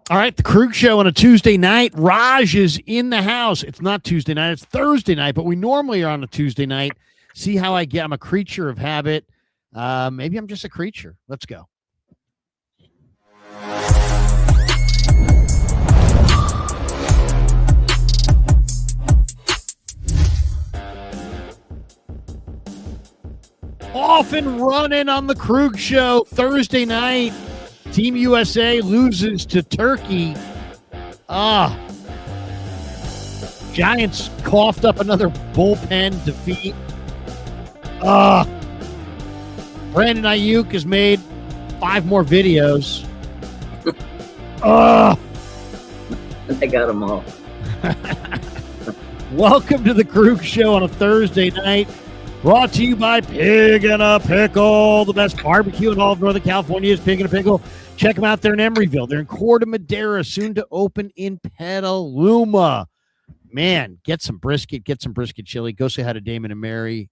All right, the Krug Show on a Tuesday night. Raj is in the house. It's not Tuesday night, it's Thursday night, but we normally are on a Tuesday night. See how I get. I'm a creature of habit. Maybe I'm just a creature. Let's go. Off and running on the Krug Show Thursday night. Team USA loses to Turkey. Giants coughed up another bullpen defeat. Brandon Aiyuk has made 5 more videos. I got them all. Welcome to the Krug Show on a Thursday night. Brought to you by Pig and a Pickle. The best barbecue in all of Northern California is Pig and a Pickle. Check them out. They're in Emeryville. They're in Corte Madera, soon to open in Petaluma. Man, get some brisket chili. Go say hi to Damon and Mary.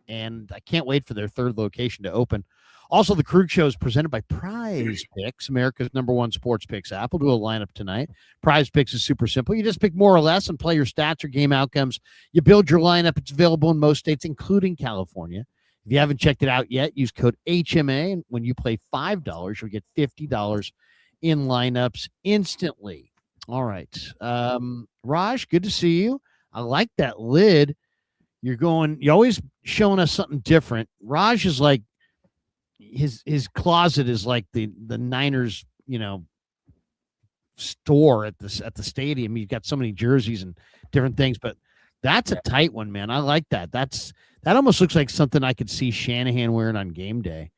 And I can't wait for their 3rd location to open. Also, the Krug Show is presented by Prize Picks, America's #1 sports picks app. We'll do a lineup tonight. Prize Picks is super simple. You just pick more or less and play your stats or game outcomes. You build your lineup. It's available in most states, including California. If you haven't checked it out yet, use code HMA. And when you play $5, you'll get $50 in lineups instantly. All right. Raj, good to see you. I like that lid. You're always showing us something different. Raj is like, his closet is like the Niners, store at the stadium. You've got so many jerseys and different things, but that's a tight one, man. I like that. That almost looks like something I could see Shanahan wearing on game day.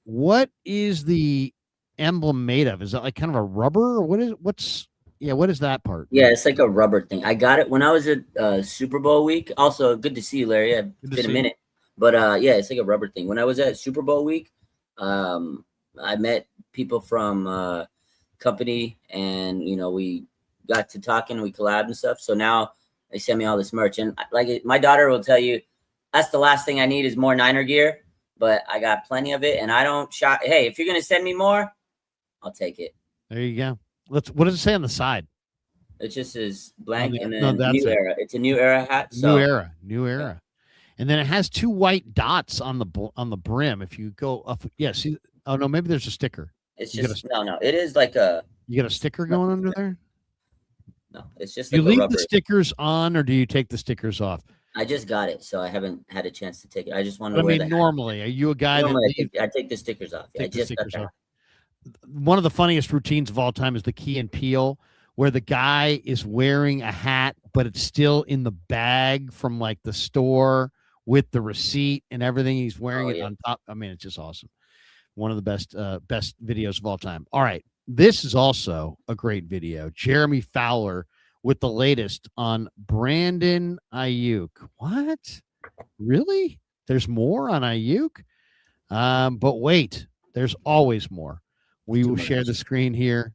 What is the emblem made of? Is that like kind of a rubber, or what is that part? Yeah, it's like a rubber thing. I got it when I was at Super Bowl week. Also, good to see you, Larry. It's been a minute. But yeah, it's like a rubber thing. When I was at Super Bowl week, I met people from company, and we got to talking, we collabed and stuff. So now they send me all this merch, and my daughter will tell you, that's the last thing I need is more Niner gear. But I got plenty of it, and I don't shop. Hey, if you're gonna send me more, I'll take it. There you go. What does it say on the side? It just says blank, and then new era. It's a new era hat. So. New era. Yeah. And then it has 2 white dots on the brim. If you go up, see. Oh no, maybe there's a sticker. It's just no. It is like a. You got a sticker going under there? No, it's just. Like you leave the stickers on, or do you take the stickers off? I just got it, so I haven't had a chance to take it. I just want to wear that. Normally, are you a guy I take the stickers off? Yeah, I just got that. One of the funniest routines of all time is the Key and Peele, where the guy is wearing a hat, but it's still in the bag from like the store with the receipt and everything. He's wearing it on top. I mean, it's just awesome. One of the best videos of all time. All right. This is also a great video. Jeremy Fowler with the latest on Brandon Aiyuk. What? Really? There's more on Aiyuk? But wait, there's always more. We will share the screen here.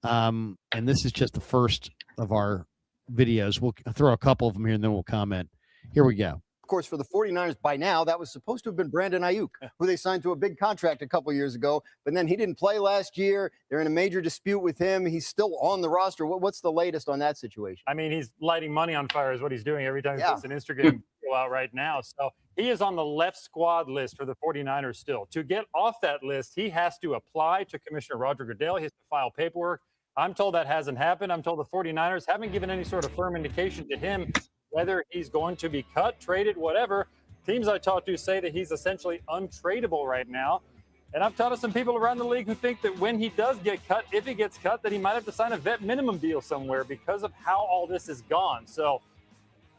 And this is just the first of our videos. We'll throw a couple of them here and then we'll comment. Here we go. Of course, for the 49ers, by now, that was supposed to have been Brandon Aiyuk, who they signed to a big contract a couple years ago. But then he didn't play last year. They're in a major dispute with him. He's still on the roster. What's the latest on that situation? I mean, he's lighting money on fire is what he's doing every time he puts an Instagram video out right now. So he is on the left squad list for the 49ers still. To get off that list, he has to apply to Commissioner Roger Goodell. He has to file paperwork. I'm told that hasn't happened. I'm told the 49ers haven't given any sort of firm indication to him whether he's going to be cut, traded, whatever. Teams I talked to say that he's essentially untradeable right now. And I've talked to some people around the league who think that when he does get cut, if he gets cut, that he might have to sign a vet minimum deal somewhere because of how all this is gone. So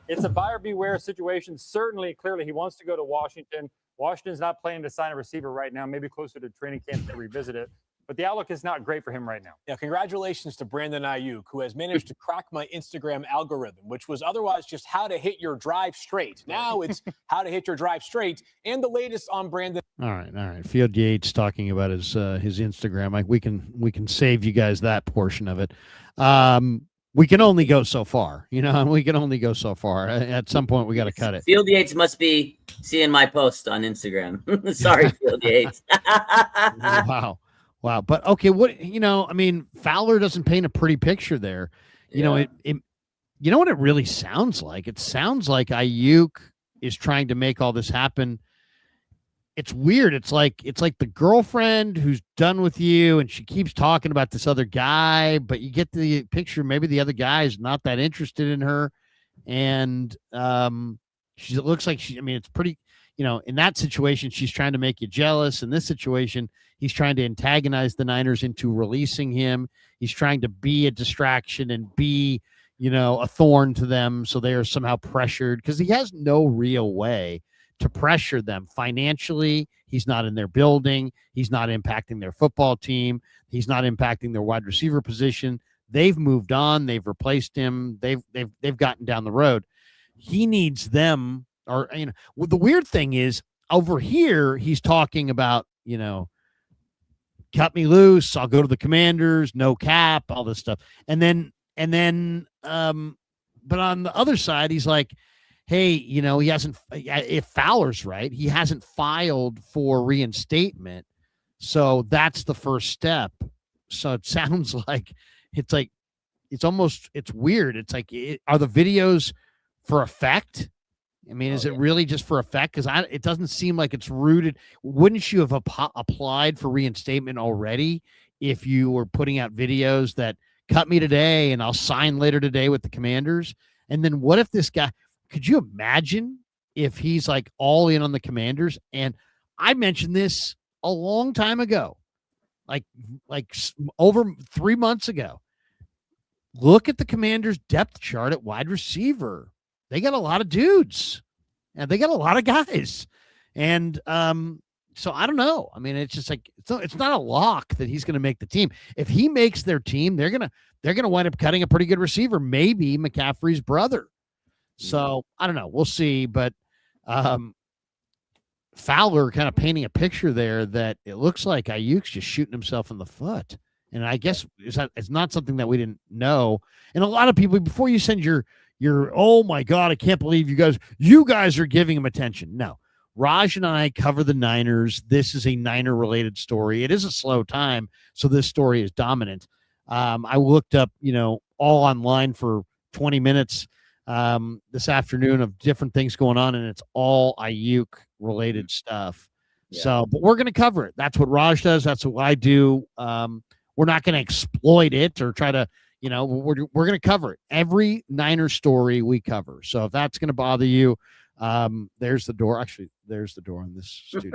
it's a buyer beware situation. Certainly, clearly, he wants to go to Washington. Washington's not planning to sign a receiver right now, maybe closer to training camp to revisit it. But the outlook is not great for him right now. Yeah, congratulations to Brandon Aiyuk, who has managed to crack my Instagram algorithm, which was otherwise just how to hit your drive straight. Now it's how to hit your drive straight, and the latest on Brandon. All right. Field Yates talking about his Instagram. We can save you guys that portion of it. We can only go so far. We can only go so far. At some point, we got to cut it. Field Yates must be seeing my post on Instagram. Sorry, Field Yates. Wow. But okay, I mean, Fowler doesn't paint a pretty picture there. You know, you know what it really sounds like? It sounds like Aiyuk is trying to make all this happen. It's weird. It's like the girlfriend who's done with you and she keeps talking about this other guy, but you get the picture. Maybe the other guy is not that interested in her. And it looks like I mean, it's pretty, in that situation, she's trying to make you jealous. In this situation, he's trying to antagonize the Niners into releasing him. He's trying to be a distraction and be, a thorn to them. So they are somehow pressured because he has no real way to pressure them financially. He's not in their building. He's not impacting their football team. He's not impacting their wide receiver position. They've moved on. They've replaced him. They've gotten down the road. He needs them. Or, well, the weird thing is over here, he's talking about, cut me loose. I'll go to the Commanders, no cap, all this stuff. And then, but on the other side, he's like, hey, he hasn't, if Fowler's right, he hasn't filed for reinstatement. So that's the first step. So it sounds like, it's weird. It's like, are the videos for effect? I mean, is it really just for effect? Because it doesn't seem like it's rooted. Wouldn't you have applied for reinstatement already if you were putting out videos that cut me today and I'll sign later today with the Commanders? And then what if this guy, could you imagine if he's like all in on the Commanders? And I mentioned this a long time ago, like over 3 months ago. Look at the Commanders' depth chart at wide receiver. They got a lot of dudes and they got a lot of guys. And so I don't know. I mean, it's just like, it's not a lock that he's going to make the team. If he makes their team, they're going to wind up cutting a pretty good receiver, maybe McCaffrey's brother. So I don't know. We'll see. But Fowler kind of painting a picture there that it looks like Aiyuk's just shooting himself in the foot. And I guess it's not something that we didn't know. And a lot of people, before you send your oh my God, I can't believe you guys are giving him attention. No, Raj and I cover the Niners. This is a Niner related story. It is a slow time. So this story is dominant. I looked up, all online for 20 minutes this afternoon of different things going on, and it's all Aiyuk related stuff. Yeah. So, but we're going to cover it. That's what Raj does. That's what I do. We're not going to exploit it or try to, we're going to cover it. Every Niner story we cover. So if that's going to bother you, there's the door. Actually, there's the door in this studio.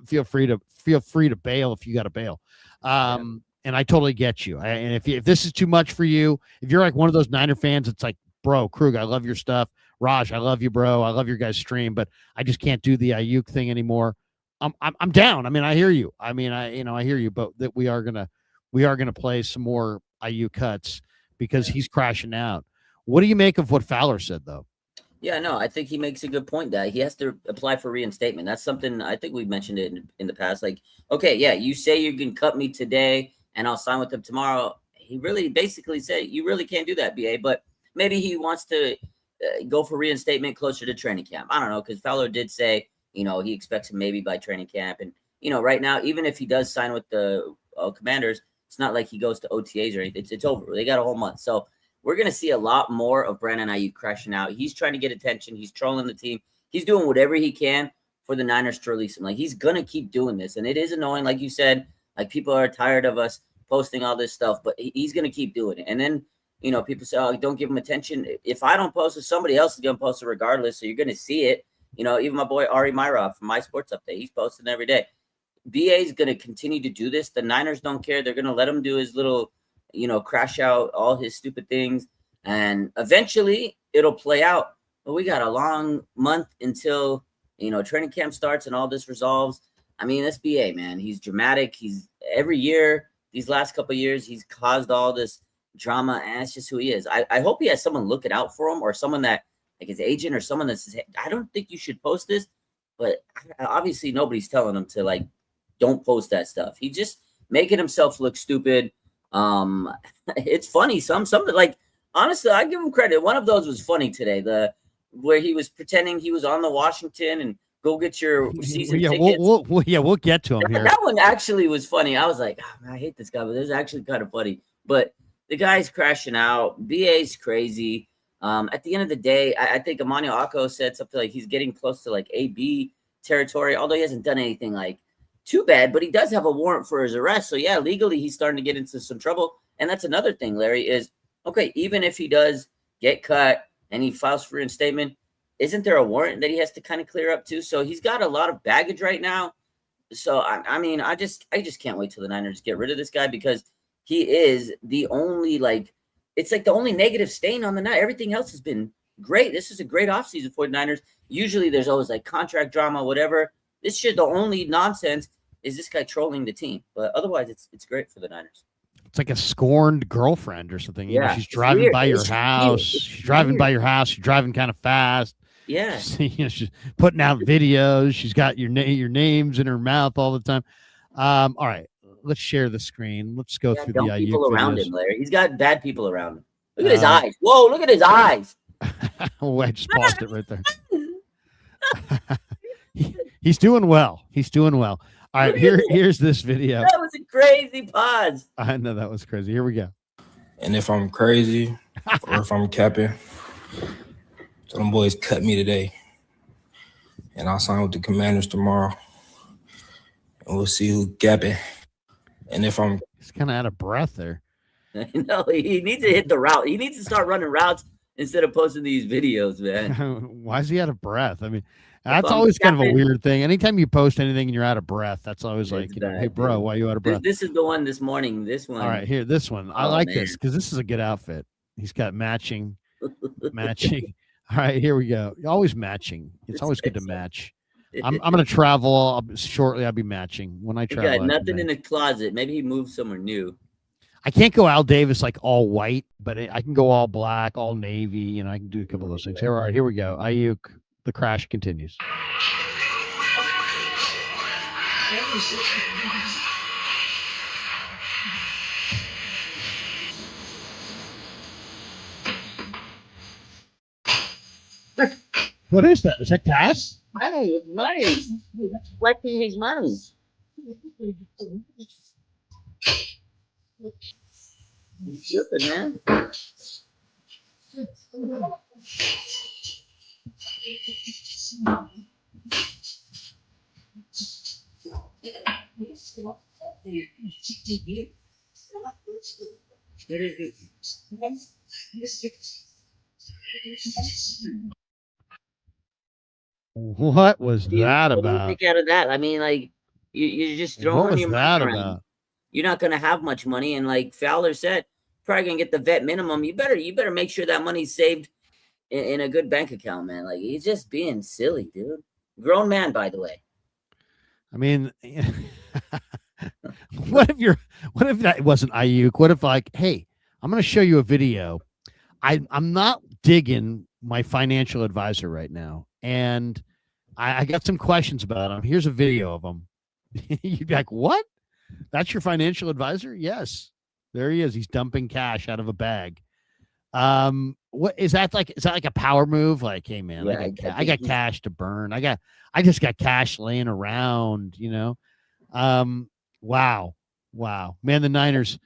feel free to bail if you got to bail. And I totally get you. And if this is too much for you, if you're like one of those Niner fans, it's like, bro, Krug, I love your stuff. Raj, I love you, bro. I love your guys' stream, but I just can't do the Aiyuk thing anymore. I'm down. I mean, I hear you. I mean, I hear you, but that we are gonna play some more Aiyuk cuts because he's crashing out. What do you make of what Fowler said, though? Yeah, no, I think he makes a good point that he has to apply for reinstatement. That's something I think we've mentioned it in the past. Like, okay, yeah, you say you can cut me today and I'll sign with them tomorrow. He really basically said you really can't do that, BA. But maybe he wants to go for reinstatement closer to training camp. I don't know, because Fowler did say, he expects him maybe by training camp. And, right now, even if he does sign with the Commanders, it's not like he goes to OTAs or anything. It's over. They got a whole month. So we're going to see a lot more of Brandon Aiyuk crashing out. He's trying to get attention. He's trolling the team. He's doing whatever he can for the Niners to release him. Like, he's going to keep doing this. And it is annoying. Like you said, like, people are tired of us posting all this stuff, but he's going to keep doing it. And then, people say, oh, don't give him attention. If I don't post it, somebody else is going to post it regardless. So you're going to see it. Even my boy Ari Myrov from My Sports Update, he's posting every day. BA is going to continue to do this. The Niners don't care. They're going to let him do his little, crash out all his stupid things. And eventually it'll play out. But we got a long month until, training camp starts and all this resolves. I mean, that's BA, man. He's dramatic. He's every year, these last couple of years, he's caused all this drama, and it's just who he is. I hope he has someone looking out for him, or someone that, like his agent, or someone that says, hey, I don't think you should post this. But obviously nobody's telling him to, like, don't post that stuff. He's just making himself look stupid. It's funny. Something like, honestly, I give him credit. One of those was funny today. Where he was pretending he was on the Washington and go get your season yeah, tickets. We'll get to him here. That one actually was funny. I was like, oh, man, I hate this guy, but this is actually kind of funny. But the guy's crashing out. BA's crazy. At the end of the day, I think Emmanuel Akko said something like he's getting close to like AB territory, although he hasn't done anything like too bad, but he does have a warrant for his arrest. So yeah, legally he's starting to get into some trouble. And that's another thing, Larry, is okay, even if he does get cut and he files for reinstatement, isn't there a warrant that he has to kind of clear up too? So he's got a lot of baggage right now. So I mean, I just can't wait till the Niners get rid of this guy, because he is the only, like, it's like the only negative stain on the night. Everything else has been great. This is a great offseason for the Niners. Usually there's always like contract drama, whatever. This shit, the only nonsense is this guy trolling the team. But otherwise, it's great for the Niners. It's like a scorned girlfriend or something. Yeah, You know, she's driving by your house. She's driving by your house. She's driving kind of fast. Yeah. She's putting out videos. She's got your names in her mouth all the time. All right. Let's share the screen. Let's go through the Aiyuk people around videos. him, Larry. He's got bad people around him. Look at his eyes. Whoa, look at his eyes. Oh, I just paused it right there. He's doing well. He's doing well. All right, here's this video. That was a crazy pause. I know that was crazy. Here we go. And if I'm crazy or if I'm capping, so them boys cut me today. And I'll sign with the Commanders tomorrow. And we'll see who's gapping. And if I'm... He's kind of out of breath there. No, he needs to hit the route. He needs to start running routes instead of posting these videos, man. Why is he out of breath? I mean, that's always kind of a weird thing. Anytime you post anything and you're out of breath, that's always like, hey, bro, why are you out of breath? This is the one this morning. This one. All right, here, this one. I like this because this is a good outfit. He's got matching. All right, here we go. Always matching. It's always good to match. I'm going to travel shortly. I'll be matching when I travel. He got nothing in the closet. Maybe he moved somewhere new. I can't go Al Davis like all white, but I can go all black, all navy. You know, I can do a couple of those things. All right, here we go. Aiyuk, the crash continues. What is that? Is that Cass? Money, money. Collecting his money. Tripping, man. What was that about? Think out of that. I mean, like, you're just throwing your money around. You're not gonna have much money, and like Fowler said, probably gonna get the vet minimum. You better make sure that money's saved in a good bank account, man. Like, he's just being silly, dude. Grown man, by the way. I mean, what if that wasn't Aiyuk? What if, like, hey, I'm gonna show you a video. I'm not digging my financial advisor right now, and I got some questions about him. Here's a video of him. You'd be like, what? That's your financial advisor? Yes. There he is. He's dumping cash out of a bag. What is that like? Is that like a power move? Like, hey man, yeah, I got cash to burn. I just got cash laying around, you know? Wow. Man, the Niners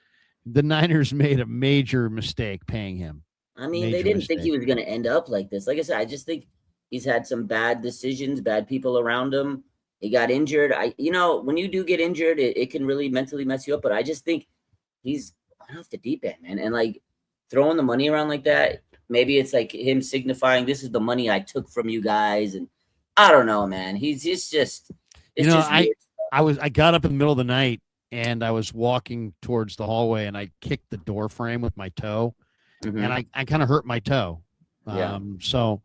made a major mistake paying him. I mean, they didn't think he was going to end up like this. Like I said, I just think he's had some bad decisions, bad people around him. He got injured. When you do get injured, it can really mentally mess you up. But I just think he's off the deep end, man. And like throwing the money around like that, maybe it's like him signifying this is the money I took from you guys. And I don't know, man. It's just I got up in the middle of the night and I was walking towards the hallway and I kicked the door frame with my toe. Mm-hmm. And I kind of hurt my toe. So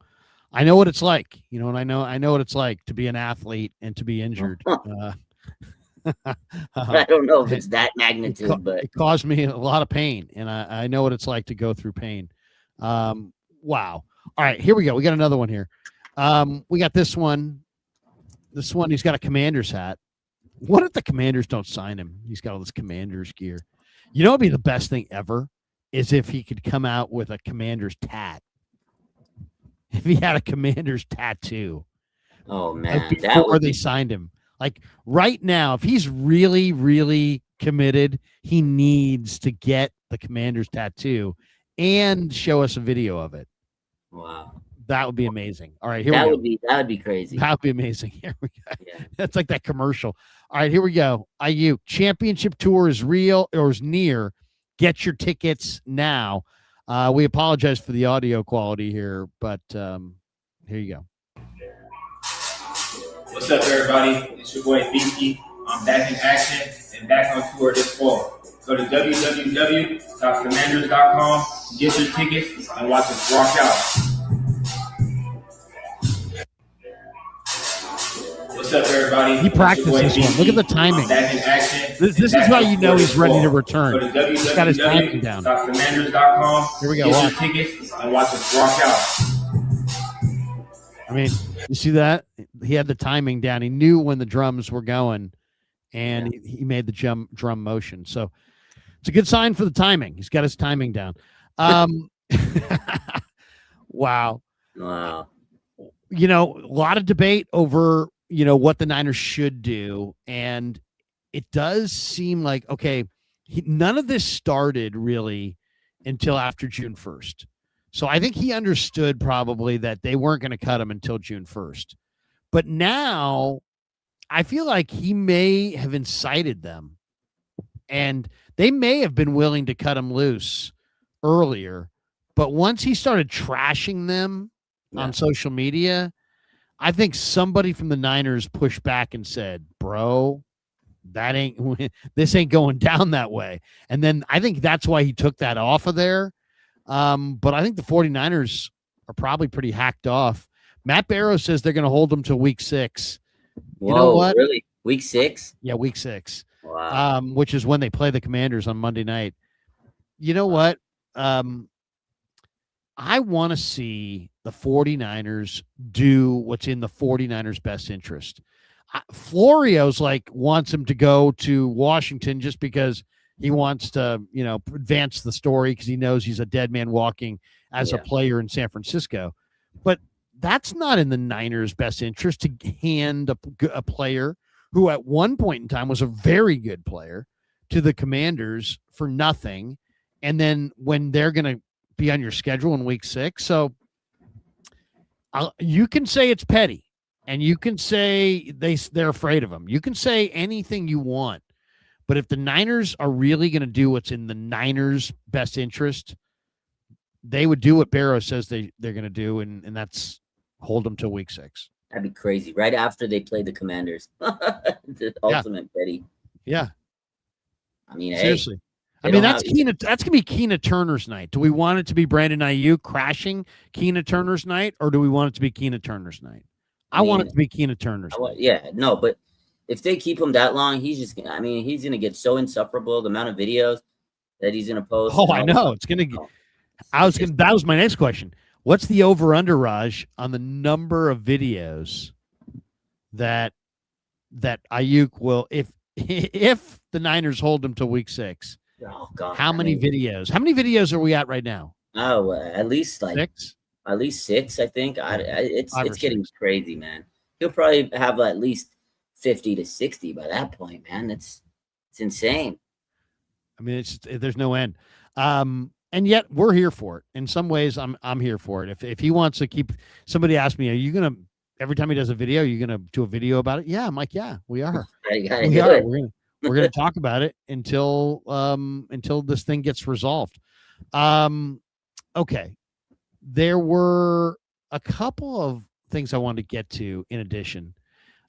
I know what it's like, you know, and I know what it's like to be an athlete and to be injured. I don't know if it's that magnitude, but it caused me a lot of pain, and I know what it's like to go through pain. Wow. All right, here we go. We got another one here. We got this one. This one, he's got a Commander's hat. What if the Commanders don't sign him? He's got all this Commanders gear. You know, it'd be the best thing ever is if he could come out with a Commander's tat. If he had a Commander's tattoo, Oh like man, that before would they be signed him. Like right now, if he's really, really committed, he needs to get the Commander's tattoo and show us a video of it. wow. That would be amazing. All right, here we go. That would be crazy. That would be amazing. Here we go. Yeah. That's like that commercial. All right, here we go. Aiyuk championship tour is real or is near. Get your tickets now. We apologize for the audio quality here, but here you go. What's up, everybody? It's your boy Binky. I'm back in action and back on tour this fall. Go to www.commanders.com to get your tickets and watch us rock out. What's up, everybody? He practiced this one. Look at the timing. I'm back in action. This is how you know he's ready to return. He's got his timing down. www.commanders.com. Here we go. Get Watch. your tickets and watch us rock out. I mean, you see that? He had the timing down. He knew when the drums were going, and he made the drum motion. So it's a good sign for the timing. He's got his timing down. Wow. Wow. You know, a lot of debate over, you know, what the Niners should do. And it does seem like, okay, none of this started really until after June 1st. So I think he understood probably that they weren't going to cut him until June 1st. But now I feel like he may have incited them, and they may have been willing to cut him loose earlier. But once he started trashing them on social media, I think somebody from the Niners pushed back and said, bro, this ain't going down that way. And then I think that's why he took that off of there. But I think the 49ers are probably pretty hacked off. Matt Barrow says they're going to hold him till week 6. Whoa, you know what? Really? Week 6? Yeah, week 6. Wow. Which is when they play the Commanders on Monday night. You know what? I want to see the 49ers do what's in the 49ers' best interest. Florio's wants him to go to Washington just because he wants to, you know, advance the story because he knows he's a dead man walking as a player in San Francisco. But that's not in the Niners' best interest to hand a player who at one point in time was a very good player to the Commanders for nothing. And then when they're going to be on your schedule in week 6. So you can say it's petty and you can say they're afraid of him. You can say anything you want. But if the Niners are really going to do what's in the Niners' best interest, they would do what Barrow says they're going to do, and that's hold them till week 6. That'd be crazy. Right after they play the Commanders. The ultimate petty. Yeah. I mean, seriously. Hey, I mean, that's going to be Keena Turner's night. Do we want it to be Brandon Aiyuk crashing Keena Turner's night, or do we want it to be Keena Turner's night? I want it to be Keena Turner's night. Yeah, no, but if they keep him that long, he's going to get so insufferable. The amount of videos that he's going to post. Oh, I know. It's going to. That was my next question. What's the over-under, Raj, on the number of videos that Aiyuk will, if the Niners hold him till week 6? Oh God! How many videos? How many videos are we at right now? Oh, at least 6. At least 6, I think. It's getting crazy, man. He'll probably have at least 50 to 60 by that point, man. It's insane. I mean, there's no end. And yet we're here for it. In some ways, I'm here for it. If he wants to keep, somebody asked me, are you gonna every time he does a video, you're gonna do a video about it? Yeah, I'm like, yeah, we are. We're gonna talk about it until this thing gets resolved. Okay. There were a couple of things I wanted to get to in addition.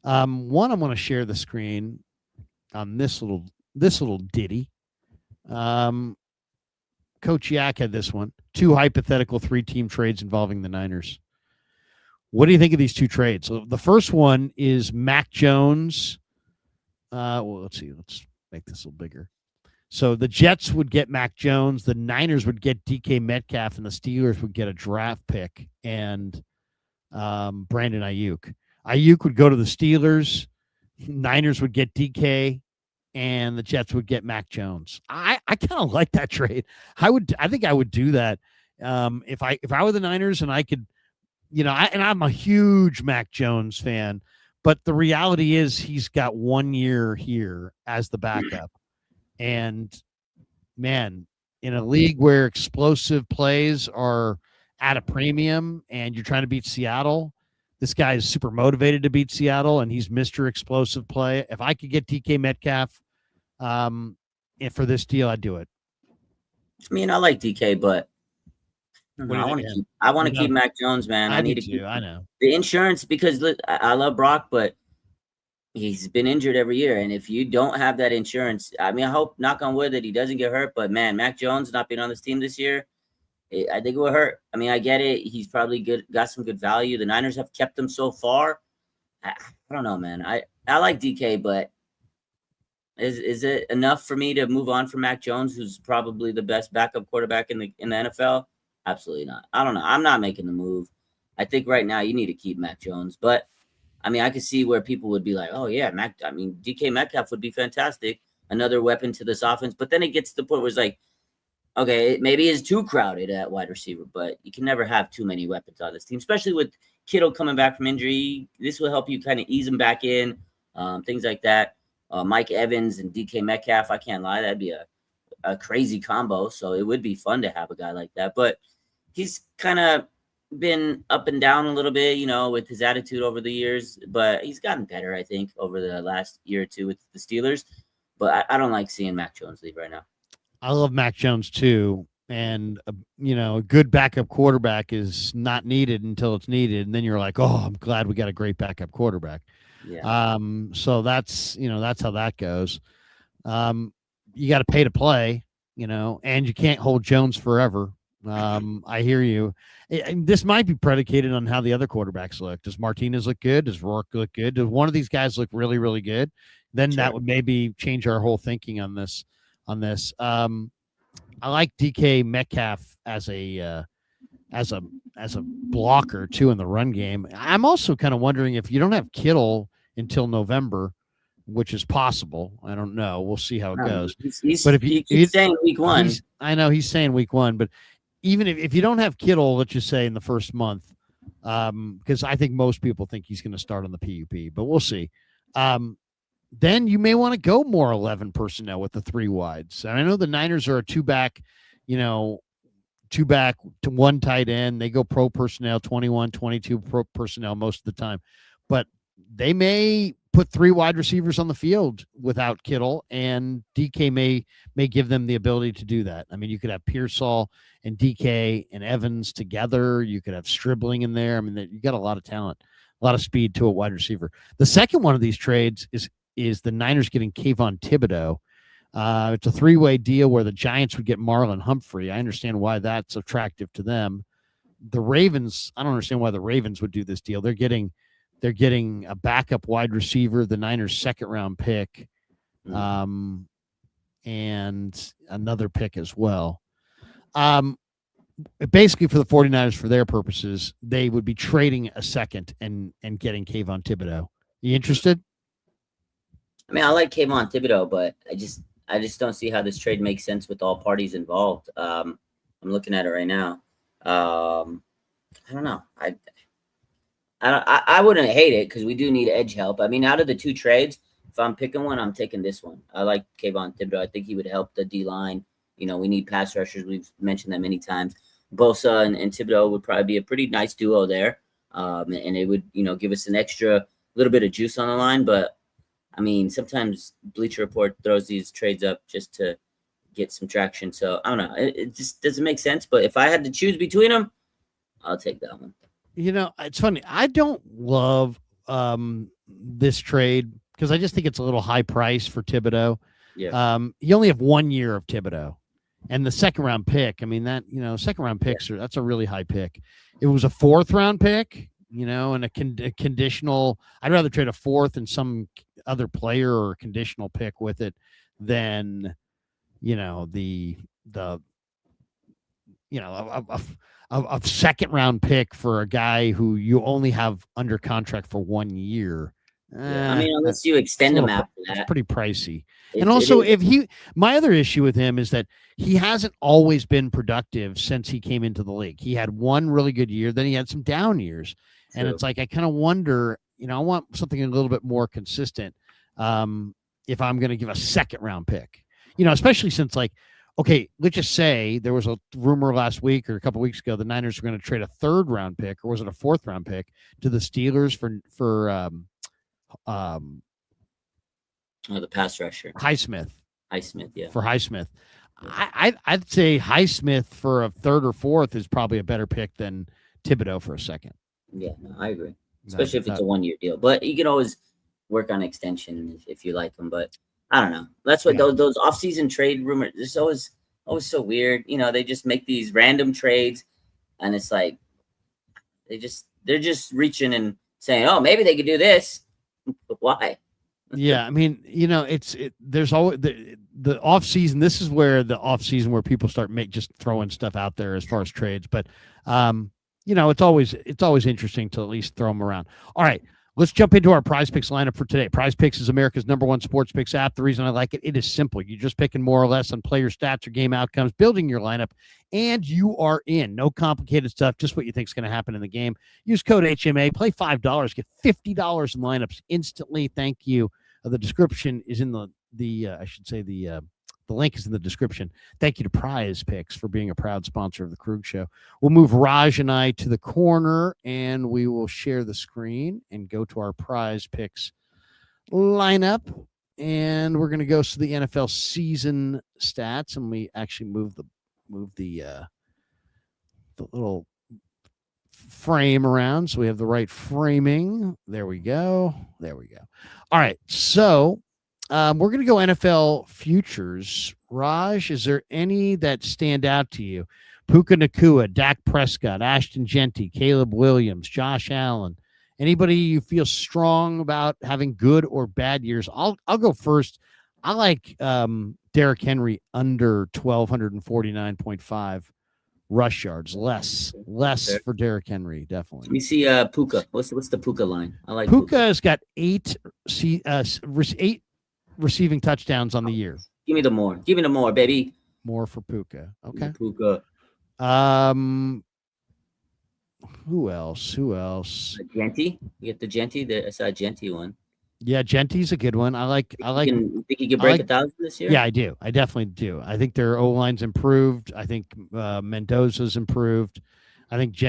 One, I'm going to share the screen on this little ditty. Coach Yak had this one. 2 hypothetical 3-team trades involving the Niners. What do you think of these 2 trades? So the first one is Mac Jones. Let's see. Let's make this a little bigger. So the Jets would get Mac Jones, the Niners would get DK Metcalf, and the Steelers would get a draft pick and Brandon Aiyuk. Aiyuk would go to the Steelers, Niners would get DK, and the Jets would get Mac Jones. I kind of like that trade. I think I would do that if I were the Niners and I could I'm a huge Mac Jones fan, but the reality is he's got 1 year here as the backup. And man, in a league where explosive plays are at a premium and you're trying to beat Seattle, this guy is super motivated to beat Seattle, and he's Mr. Explosive Play. If I could get DK Metcalf for this deal, I'd do it. I mean, I like DK, but I want to keep Mac Jones, man. I need to keep. I know the insurance because I love Brock, but he's been injured every year. And if you don't have that insurance, I mean, I hope, knock on wood, that he doesn't get hurt. But man, Mac Jones not being on this team this year, I think it will hurt. I mean, I get it. He's probably got some good value. The Niners have kept him so far. I don't know, man. I like DK, but is it enough for me to move on from Mac Jones, who's probably the best backup quarterback in the NFL? Absolutely not. I don't know. I'm not making the move. I think right now you need to keep Mac Jones, but I mean, I could see where people would be like, oh yeah, DK Metcalf would be fantastic. Another weapon to this offense. But then it gets to the point where it's like, okay, maybe it's too crowded at wide receiver, but you can never have too many weapons on this team, especially with Kittle coming back from injury. This will help you kind of ease him back in, things like that. Mike Evans and DK Metcalf, I can't lie, that'd be a crazy combo. So it would be fun to have a guy like that. But he's kind of been up and down a little bit, with his attitude over the years, but he's gotten better, I think, over the last year or two with the Steelers. But I don't like seeing Mac Jones leave right now. I love Mac Jones too. And, a good backup quarterback is not needed until it's needed. And then you're like, oh, I'm glad we got a great backup quarterback. Yeah. So that's how that goes. You got to pay to play, and you can't hold Jones forever. I hear you. This might be predicated on how the other quarterbacks look. Does Martinez look good? Does Rourke look good? Does one of these guys look really, really good? Then that would maybe change our whole thinking on this. I like DK Metcalf as a blocker too in the run game. I'm also kind of wondering if you don't have Kittle until November, which is possible. I don't know. We'll see how it goes. But if he's saying week one, I know he's saying week one, but even if you don't have Kittle, let's just say in the first month, because I think most people think he's going to start on the PUP, but we'll see. Then you may want to go more 11 personnel with the 3 wides. And I know the Niners are a 2-back, 2-back to 1 tight end. They go pro personnel, 21, 22 pro personnel most of the time, but they may put 3 wide receivers on the field without Kittle, and DK may give them the ability to do that. I mean, you could have Pearsall and DK and Evans together. You could have Stribling in there. I mean, you got a lot of talent, a lot of speed to a wide receiver. The second one of these trades is the Niners getting Kayvon Thibodeau. It's a 3-way deal where the Giants would get Marlon Humphrey. I understand why that's attractive to them. The Ravens, I don't understand why the Ravens would do this deal. They're getting a backup wide receiver, the Niners' 2nd-round pick, and another pick as well. Basically, for the 49ers, for their purposes, they would be trading a second and getting Kayvon Thibodeau. You interested? I mean, I like Kayvon Thibodeau, but I just don't see how this trade makes sense with all parties involved. I'm looking at it right now. I don't know. I wouldn't hate it because we do need edge help. I mean, out of the 2 trades, if I'm picking one, I'm taking this one. I like Kayvon Thibodeau. I think he would help the D-line. We need pass rushers. We've mentioned that many times. Bosa and Thibodeau would probably be a pretty nice duo there. And it would, give us an extra little bit of juice on the line. But, I mean, sometimes Bleacher Report throws these trades up just to get some traction. So, I don't know. It just doesn't make sense. But if I had to choose between them, I'll take that one. It's funny. I don't love this trade because I just think it's a little high price for Thibodeau. Yeah. You only have 1 year of Thibodeau, and the 2nd-round pick. I mean, that 2nd-round picks that's a really high pick. It was a 4th-round pick, and a conditional. I'd rather trade a 4th and some other player or a conditional pick with it than a 2nd-round pick for a guy who you only have under contract for 1 year. I mean, unless you extend him after that, it's pretty pricey. And also, my other issue with him is that he hasn't always been productive since he came into the league. He had one really good year, then he had some down years, and it's like I kind of wonder. I want something a little bit more consistent. If I'm going to give a second round pick, especially since okay, let's just say there was a rumor last week or a couple weeks ago the Niners were going to trade a third round pick, or was it a fourth round pick, to the Steelers for the pass rusher Highsmith, yeah, for Highsmith. I'd say Highsmith for a third or fourth is probably a better pick than Thibodeau for a second. Yeah, no, I agree, especially if it's a 1 year deal. But you can always work on extension if you like them. But I don't know. That's what those off-season trade rumors. It's always so weird. They just make these random trades, and it's like they're just reaching and saying, "Oh, maybe they could do this." But why? Yeah, I mean, there's always the off season. This is where the off season where people start just throwing stuff out there as far as trades. But it's always interesting to at least throw them around. All right, let's jump into our Prize Picks lineup for today. Prize Picks is America's #1 sports picks app. The reason I like it is simple. You're just picking more or less on player stats or game outcomes, building your lineup, and you are in. No complicated stuff, just what you think is going to happen in the game. Use code HMA, play $5, get $50 in lineups instantly. Thank you. The description is in the link is in the description. Thank you to Prize Picks for being a proud sponsor of the Krug Show. We'll move Raj and I to the corner, and we will share the screen and go to our Prize Picks lineup. And we're going to go to the NFL season stats, and we actually move the little frame around so we have the right framing. There we go. All right, so we're going to go NFL futures. Raj, is there any that stand out to you? Puka Nacua, Dak Prescott, Ashton Genty, Caleb Williams, Josh Allen. Anybody you feel strong about having good or bad years? I'll go first. I like Derrick Henry under 1,249.5 rush yards. Less for Derrick Henry, definitely. Let me see Puka. What's the Puka line? I like Puka has got eight receiving touchdowns on the year. Give me the more, baby. More for Puka. Okay. Puka. Who else? Genty. You get the Genty. I saw a Genty one. Yeah, Genty's a good one. I like. You think he could break 1,000 this year? Yeah, I do. I definitely do. I think their O-line's improved. I think Mendoza's improved. I think he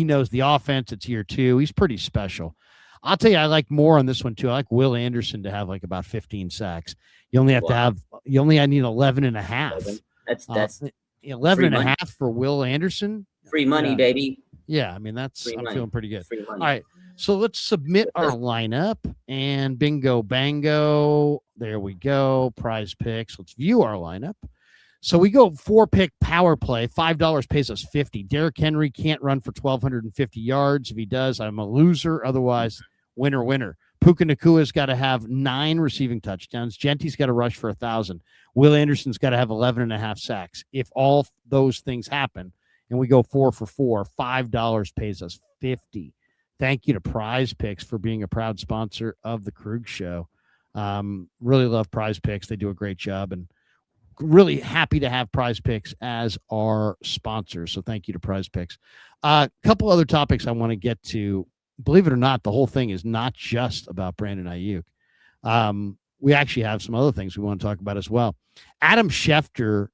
knows the offense. It's year 2. He's pretty special. I'll tell you, I like more on this one too. I like Will Anderson to have about 15 sacks. You only need 11 and a half. That's 11 and a half for Will Anderson. Free money, baby. Yeah, I mean I'm feeling pretty good. All right. So let's submit our lineup and bingo bango. There we go. Prize Picks. Let's view our lineup. So we go 4-pick power play. $5 pays us $50. Derrick Henry can't run for 1,250 yards. If he does, I'm a loser. Otherwise, winner. Puka Nacua's got to have 9 receiving touchdowns. Genty's got to rush for 1,000. Will Anderson's got to have 11 and a half sacks. If all those things happen and we go 4 for 4, $5 pays us $50. Thank you to Prize Picks for being a proud sponsor of the Krug Show. Really love Prize Picks. They do a great job, and really happy to have Prize Picks as our sponsor. So thank you to Prize Picks. A couple other topics I want to get to. Believe it or not, the whole thing is not just about Brandon Aiyuk. We actually have some other things we want to talk about as well. Adam Schefter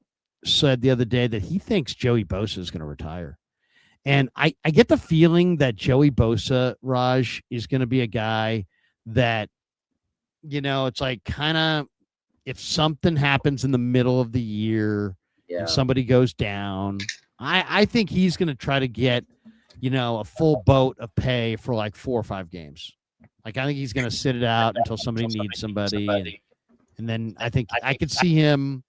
said the other day that he thinks Joey Bosa is going to retire. And I get the feeling that Joey Bosa, Raj, is going to be a guy that, it's like kind of if something happens in the middle of the year and somebody goes down, I think he's going to try to get, a full boat of pay for 4 or 5 games. I think he's going to sit it out until somebody needs somebody. And then I think I could see him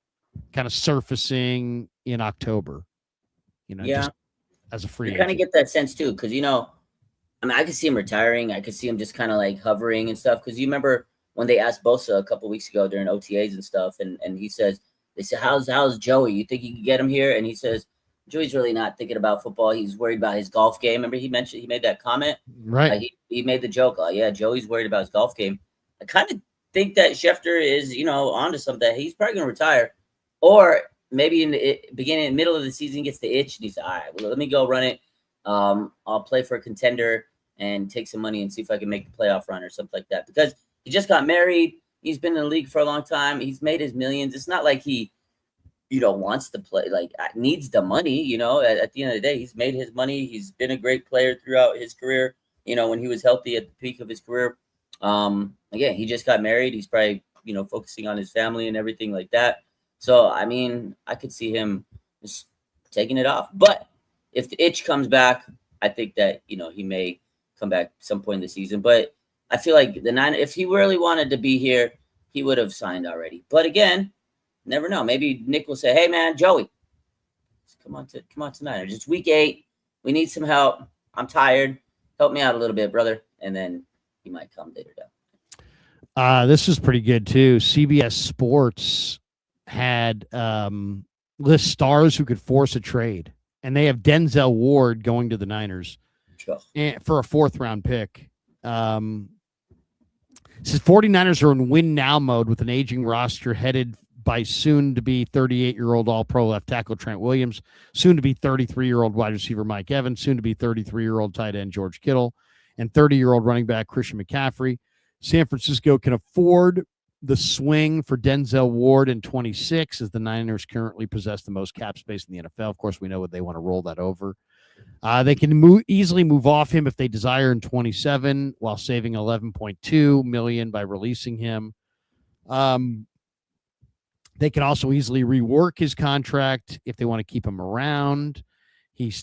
kind of surfacing in October, just as a free agent. I kind of get that sense too, because I could see him retiring. I could see him just kind of hovering and stuff. Because you remember when they asked Bosa a couple weeks ago during OTAs and stuff, and he says, they said, "How's Joey? You think you can get him here?" And he says, Joey's really not thinking about football. He's worried about his golf game. Remember he made that comment? Right. He made the joke. Yeah, Joey's worried about his golf game. I kind of think that Schefter is, onto something. He's probably going to retire. Or maybe in the middle of the season, gets the itch and he's all right, well, let me go run it. I'll play for a contender and take some money and see if I can make the playoff run or something like that. Because he just got married. He's been in the league for a long time. He's made his millions. It's not like he wants to play, like needs the money, at the end of the day, he's made his money. He's been a great player throughout his career, when he was healthy at the peak of his career. Again, he just got married. He's probably, focusing on his family and everything like that. So, I mean, I could see him just taking it off. But if the itch comes back, I think that, he may come back some point in the season. But I feel like if he really wanted to be here, he would have signed already. But again, never know. Maybe Nick will say, "Hey, man, Joey, come on tonight. It's week 8. We need some help. I'm tired. Help me out a little bit, brother." And then he might come later down. This is pretty good too. CBS Sports had list stars who could force a trade, and they have Denzel Ward going to the Niners for a 4th-round pick. Says 49ers are in win now mode with an aging roster headed by soon-to-be 38-year-old all-pro left tackle Trent Williams, soon-to-be 33-year-old wide receiver Mike Evans, soon-to-be 33-year-old tight end George Kittle, and 30-year-old running back Christian McCaffrey. San Francisco can afford the swing for Denzel Ward in 26, as the Niners currently possess the most cap space in the NFL. Of course, we know what they want to roll that over. They can easily move off him if they desire in 27, while saving $11.2 million by releasing him. They can also easily rework his contract if they want to keep him around.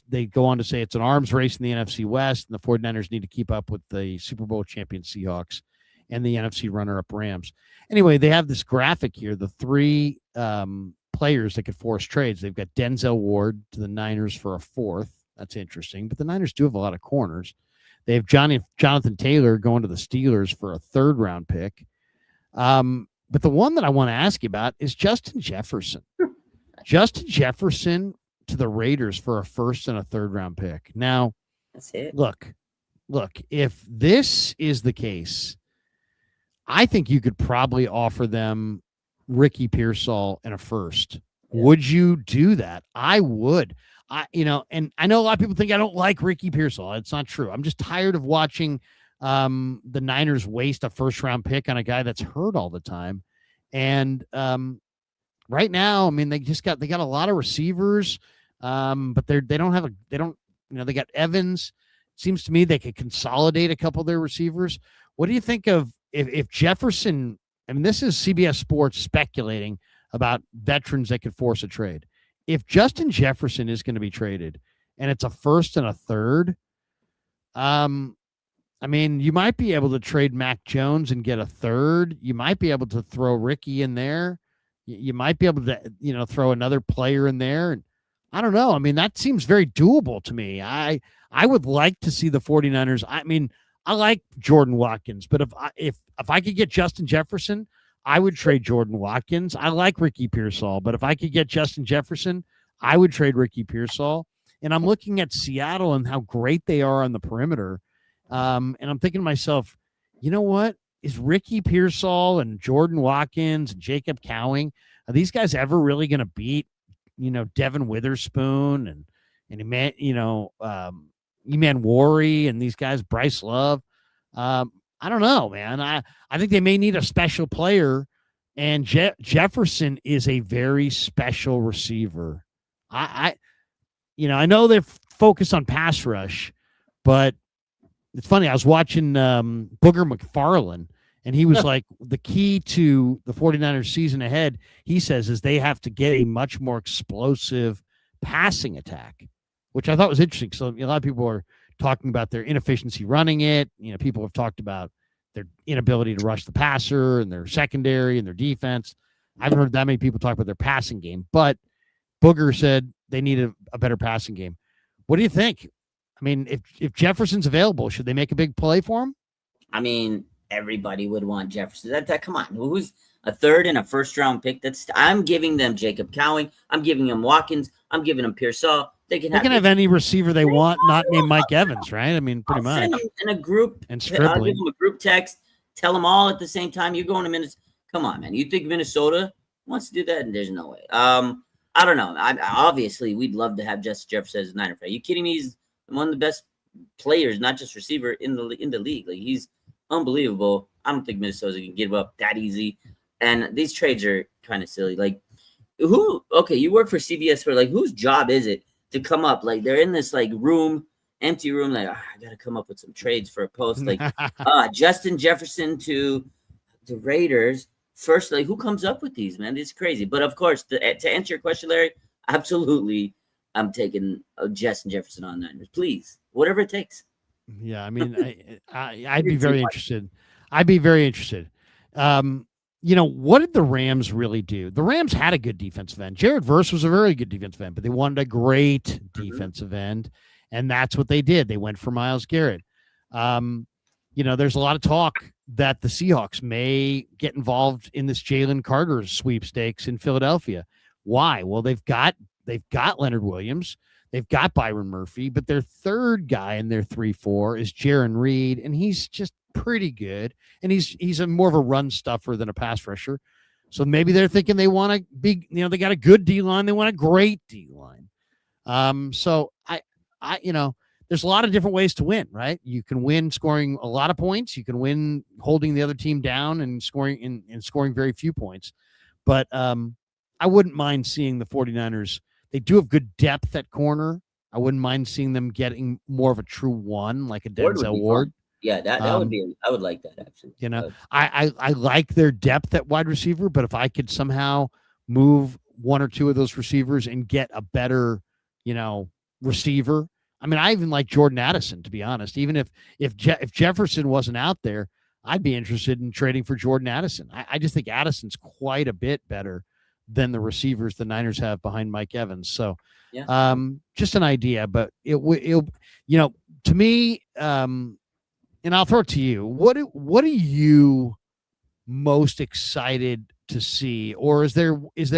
They go on to say it's an arms race in the NFC West, and the 49ers need to keep up with the Super Bowl champion Seahawks and the NFC runner-up Rams. Anyway, they have this graphic here, the 3 players that could force trades. They've got Denzel Ward to the Niners for a 4th. That's interesting, but the Niners do have a lot of corners. They have Jonathan Taylor going to the Steelers for a 3rd-round pick. But the one that I want to ask you about is Justin Jefferson. Justin Jefferson to the Raiders for a 1st and a 3rd-round pick. Now, that's it. Look, if this is the case, I think you could probably offer them Ricky Pearsall and a 1st. Yeah. Would you do that? I would. And I know a lot of people think I don't like Ricky Pearsall. It's not true. I'm just tired of watching the Niners waste a 1st-round pick on a guy that's hurt all the time. And right now, I mean, they got a lot of receivers, but they got Evans. It seems to me they could consolidate a couple of their receivers. What do you think of if Jefferson? I mean, this is CBS Sports speculating about veterans that could force a trade. If Justin Jefferson is going to be traded and it's a 1st and a 3rd, I mean, you might be able to trade Mac Jones and get a 3rd. You might be able to throw Ricky in there. You might be able to, throw another player in there. And I don't know. I mean, that seems very doable to me. I would like to see the 49ers. I mean, I like Jordan Watkins, but if I could get Justin Jefferson, I would trade Jordan Watkins. I like Ricky Pearsall, but if I could get Justin Jefferson, I would trade Ricky Pearsall. And I'm looking at Seattle and how great they are on the perimeter. And I'm thinking to myself, you know what? Is Ricky Pearsall and Jordan Watkins and Jacob Cowing, are these guys ever really going to beat, Devin Witherspoon and Eman Worry and these guys, Bryce Love? I don't know, man. I think they may need a special player, and Jefferson is a very special receiver. I know they're focused on pass rush, but it's funny. I was watching Booger McFarland, and he was like, the key to the 49ers season ahead, he says, is they have to get a much more explosive passing attack, which I thought was interesting. So a lot of people are talking about their inefficiency running it. People have talked about their inability to rush the passer and their secondary and their defense. I haven't heard that many people talk about their passing game, but Booger said they need a better passing game. What do you think? I mean, if Jefferson's available, should they make a big play for him? I mean, everybody would want Jefferson. That come on. Who's a 3rd and a 1st-round pick? I'm giving them Jacob Cowing. I'm giving them Watkins. I'm giving them Pearsall. They can have any receiver they want, not named Mike Evans, right? I mean, pretty much. Send them in a group. And I'll give them a group text. Tell them all at the same time. You're going to Minnesota. Come on, man. You think Minnesota wants to do that? And there's no way. I don't know. Obviously, we'd love to have Justin Jefferson as a Niner fan. Are you kidding me? He's one of the best players, not just receiver, in the league. Like, he's unbelievable. I don't think Minnesota's going to give up that easy. And these trades are kind of silly. Like, you work for CBS, for, like, whose job is it to come up? Like, they're in this, like, empty room, like, I got to come up with some trades for a post. Like, Justin Jefferson to the Raiders. First, like, who comes up with these, man? It's crazy. But, of course, to answer your question, Larry, absolutely, I'm taking Justin Jefferson on Niners. Please, whatever it takes. Yeah, I mean, I'd be very interested. I'd be very interested. What did the Rams really do? The Rams had a good defensive end. Jared Verse was a very good defensive end, but they wanted a great defensive end, and that's what they did. They went for Myles Garrett. There's a lot of talk that the Seahawks may get involved in this Jalen Carter sweepstakes in Philadelphia. Why? Well, they've got Leonard Williams, they've got Byron Murphy, but their third guy in their 3-4 is Jaron Reed, and he's just pretty good. And he's more of a run stuffer than a pass rusher. So maybe they're thinking they want to be, they got a good D line, they want a great D line. So there's a lot of different ways to win, right? You can win scoring a lot of points. You can win holding the other team down and scoring scoring very few points. But I wouldn't mind seeing the 49ers. They do have good depth at corner. I wouldn't mind seeing them getting more of a true one, like a Denzel Ward. Yeah, that would be. I would like that, actually. I like their depth at wide receiver, but if I could somehow move one or two of those receivers and get a better, receiver. I mean, I even like Jordan Addison, to be honest. Even if Jefferson wasn't out there, I'd be interested in trading for Jordan Addison. I just think Addison's quite a bit better than the receivers the Niners have behind Mike Evans. So, just an idea, but it'll to me, and I'll throw it to you. What are you most excited to see, or is there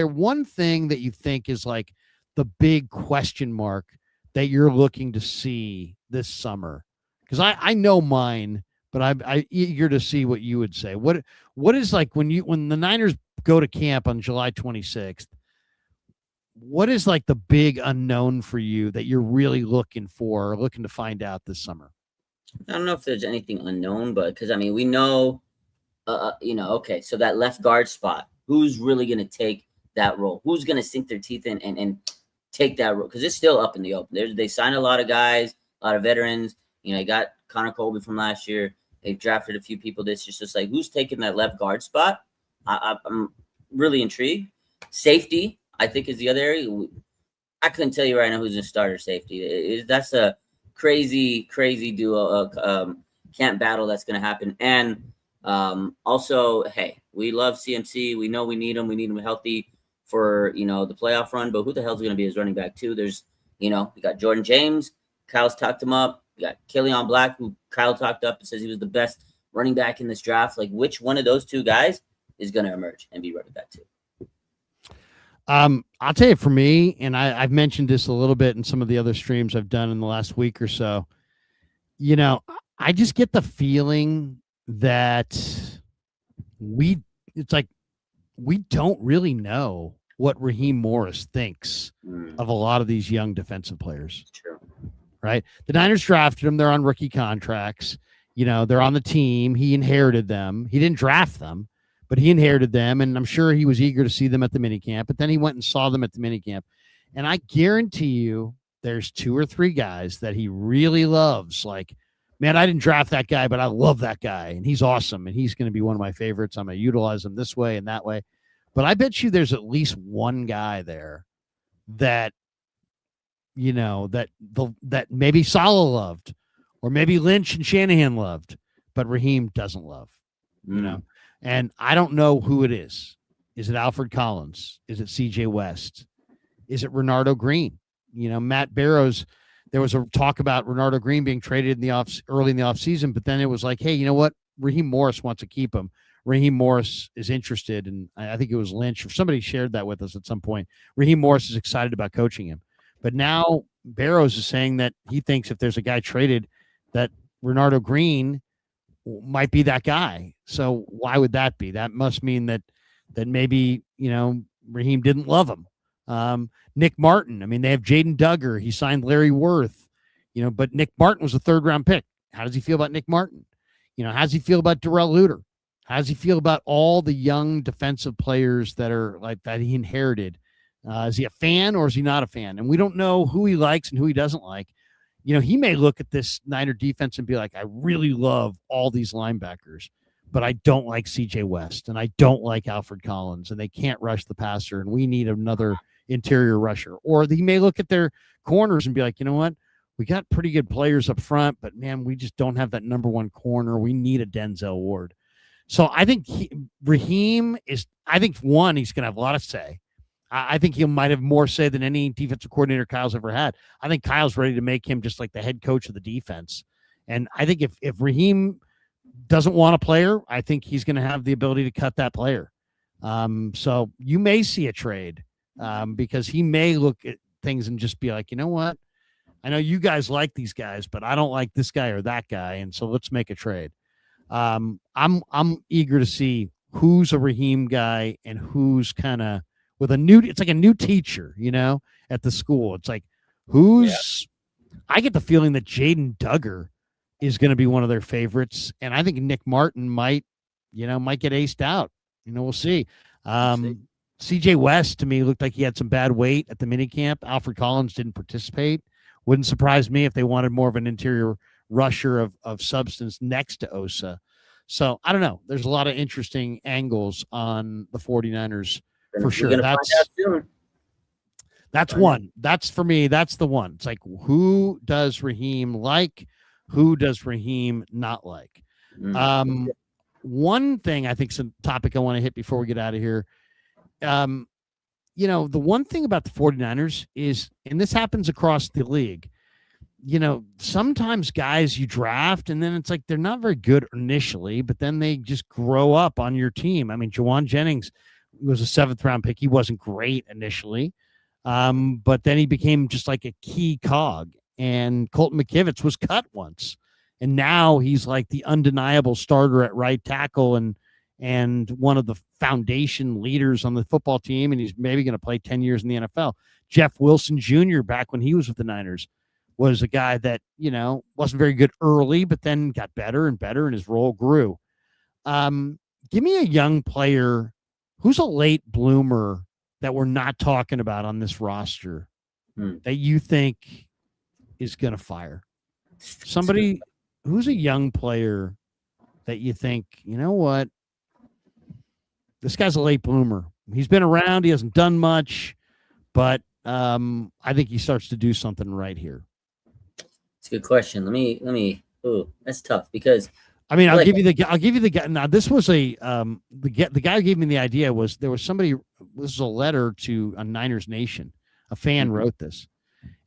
one thing that you think is like the big question mark that you're looking to see this summer? Because I know mine, but I'm eager to see what you would say. What is, like, when the Niners go to camp on July 26th, what is like the big unknown for you that you're really looking to find out this summer? I don't know if there's anything unknown, but because, I mean, we know, okay, so that left guard spot, who's really going to take that role? Who's going to sink their teeth in and take that role? Because it's still up in the open. They signed a lot of guys, a lot of veterans. They got Connor Colby from last year. They've drafted a few people this year. So it's like, who's taking that left guard spot? I'm really intrigued. Safety, I think, is the other area. I couldn't tell you right now who's in starter safety. That's a crazy duo camp battle that's going to happen. And also, hey, we love CMC. We know we need him. We need him healthy for, the playoff run. But who the hell's going to be his running back too? There's, we got Jordan James. Kyle's talked him up. We got Killian Black, who Kyle talked up and says he was the best running back in this draft. Like, which one of those two guys is going to emerge and be running back too? I'll tell you, for me, and I've mentioned this a little bit in some of the other streams I've done in the last week or so, I just get the feeling that we don't really know what Raheem Morris thinks of a lot of these young defensive players. True. Right? The Niners drafted them. They're on rookie contracts. They're on the team. He inherited them. He didn't draft them, but he inherited them, and I'm sure he was eager to see them at the minicamp. But then he went and saw them at the minicamp, and I guarantee you there's 2 or 3 guys that he really loves. Like, man, I didn't draft that guy, but I love that guy, and he's awesome, and he's going to be one of my favorites. I'm going to utilize him this way and that way. But I bet you there's at least one guy there that, that maybe Saleh loved, or maybe Lynch and Shanahan loved, but Raheem doesn't love, and I don't know who it is. Is it Alfred Collins? Is it CJ West? Is it Renardo Green? Matt Barrows, there was a talk about Renardo Green being traded early in the offseason, but then it was like, hey, you know what? Raheem Morris wants to keep him. Raheem Morris is interested, and I think it was Lynch or somebody shared that with us at some point. Raheem Morris is excited about coaching him. But now Barrows is saying that he thinks if there's a guy traded, that Renardo Green might be that guy. So why would that be? That must mean that maybe, Raheem didn't love him. Nick Martin. I mean, they have Jaden Duggar. He signed Larry Worth, but Nick Martin was a 3rd-round pick. How does he feel about Nick Martin? How does he feel about Darrell Luter? How does he feel about all the young defensive players that are like that he inherited? Is he a fan or is he not a fan? And we don't know who he likes and who he doesn't like. He may look at this Niner defense and be like, I really love all these linebackers, but I don't like CJ West and I don't like Alfred Collins, and they can't rush the passer, and we need another interior rusher. Or he may look at their corners and be like, you know what? We got pretty good players up front, but man, we just don't have that number 1 corner. We need a Denzel Ward. So I think Raheem is, he's going to have a lot of say. I think he might have more say than any defensive coordinator Kyle's ever had. I think Kyle's ready to make him just like the head coach of the defense. And I think if Raheem doesn't want a player, I think he's going to have the ability to cut that player. So you may see a trade because he may look at things and just be like, you know what? I know you guys like these guys, but I don't like this guy or that guy. And so let's make a trade. I'm eager to see who's a Raheem guy and who's kind of with it's like a new teacher, at the school. It's like, I get the feeling that Jaden Duggar is going to be one of their favorites. And I think Nick Martin might get aced out. We'll see. CJ West to me looked like he had some bad weight at the minicamp. Alfred Collins didn't participate. Wouldn't surprise me if they wanted more of an interior rusher of substance next to Osa. So I don't know. There's a lot of interesting angles on the 49ers for sure. That's one. That's for me. That's the one. It's like, who does Raheem like? Who does Raheem not like? One thing I think is a topic I want to hit before we get out of here. The one thing about the 49ers is, and this happens across the league, sometimes guys you draft and then it's like they're not very good initially, but then they just grow up on your team. I mean, Jawan Jennings was a 7th-round pick. He wasn't great initially, but then he became just like a key cog. And Colton McKivitz was cut once, and now he's like the undeniable starter at right tackle and one of the foundation leaders on the football team, and he's maybe going to play 10 years in the NFL. Jeff Wilson Jr., back when he was with the Niners, was a guy that, wasn't very good early, but then got better and better, and his role grew. Give me a young player who's a late bloomer that we're not talking about on this roster that you think is going to fire. Somebody who's a young player that you think, you know what? This guy's a late bloomer. He's been around. He hasn't done much, but I think he starts to do something right here. It's a good question. Let me. Oh, that's tough because I mean, I'll give you the guy. Now, this was the guy who gave me the idea was there was somebody. This is a letter to a Niners Nation. A fan wrote this,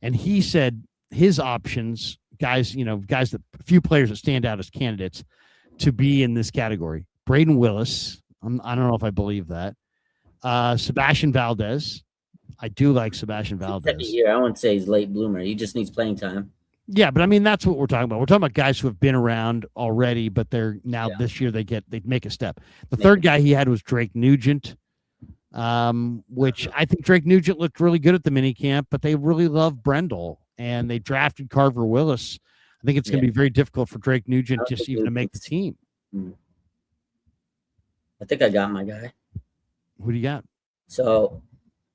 and he said his options, guys that a few players that stand out as candidates to be in this category. Braden Willis. I don't know if I believe that. Sebastian Valdez. I do like Sebastian Valdez. Second year, I wouldn't say he's late bloomer. He just needs playing time. Yeah, but I mean, that's what we're talking about. We're talking about guys who have been around already, but they're now this year they make a step. The third guy he had was Drake Nugent, which I think Drake Nugent looked really good at the minicamp, but they really love Brendel, and they drafted Carver Willis. I think it's going to be very difficult for Drake Nugent just even to make the team. I think I got my guy. Who do you got? So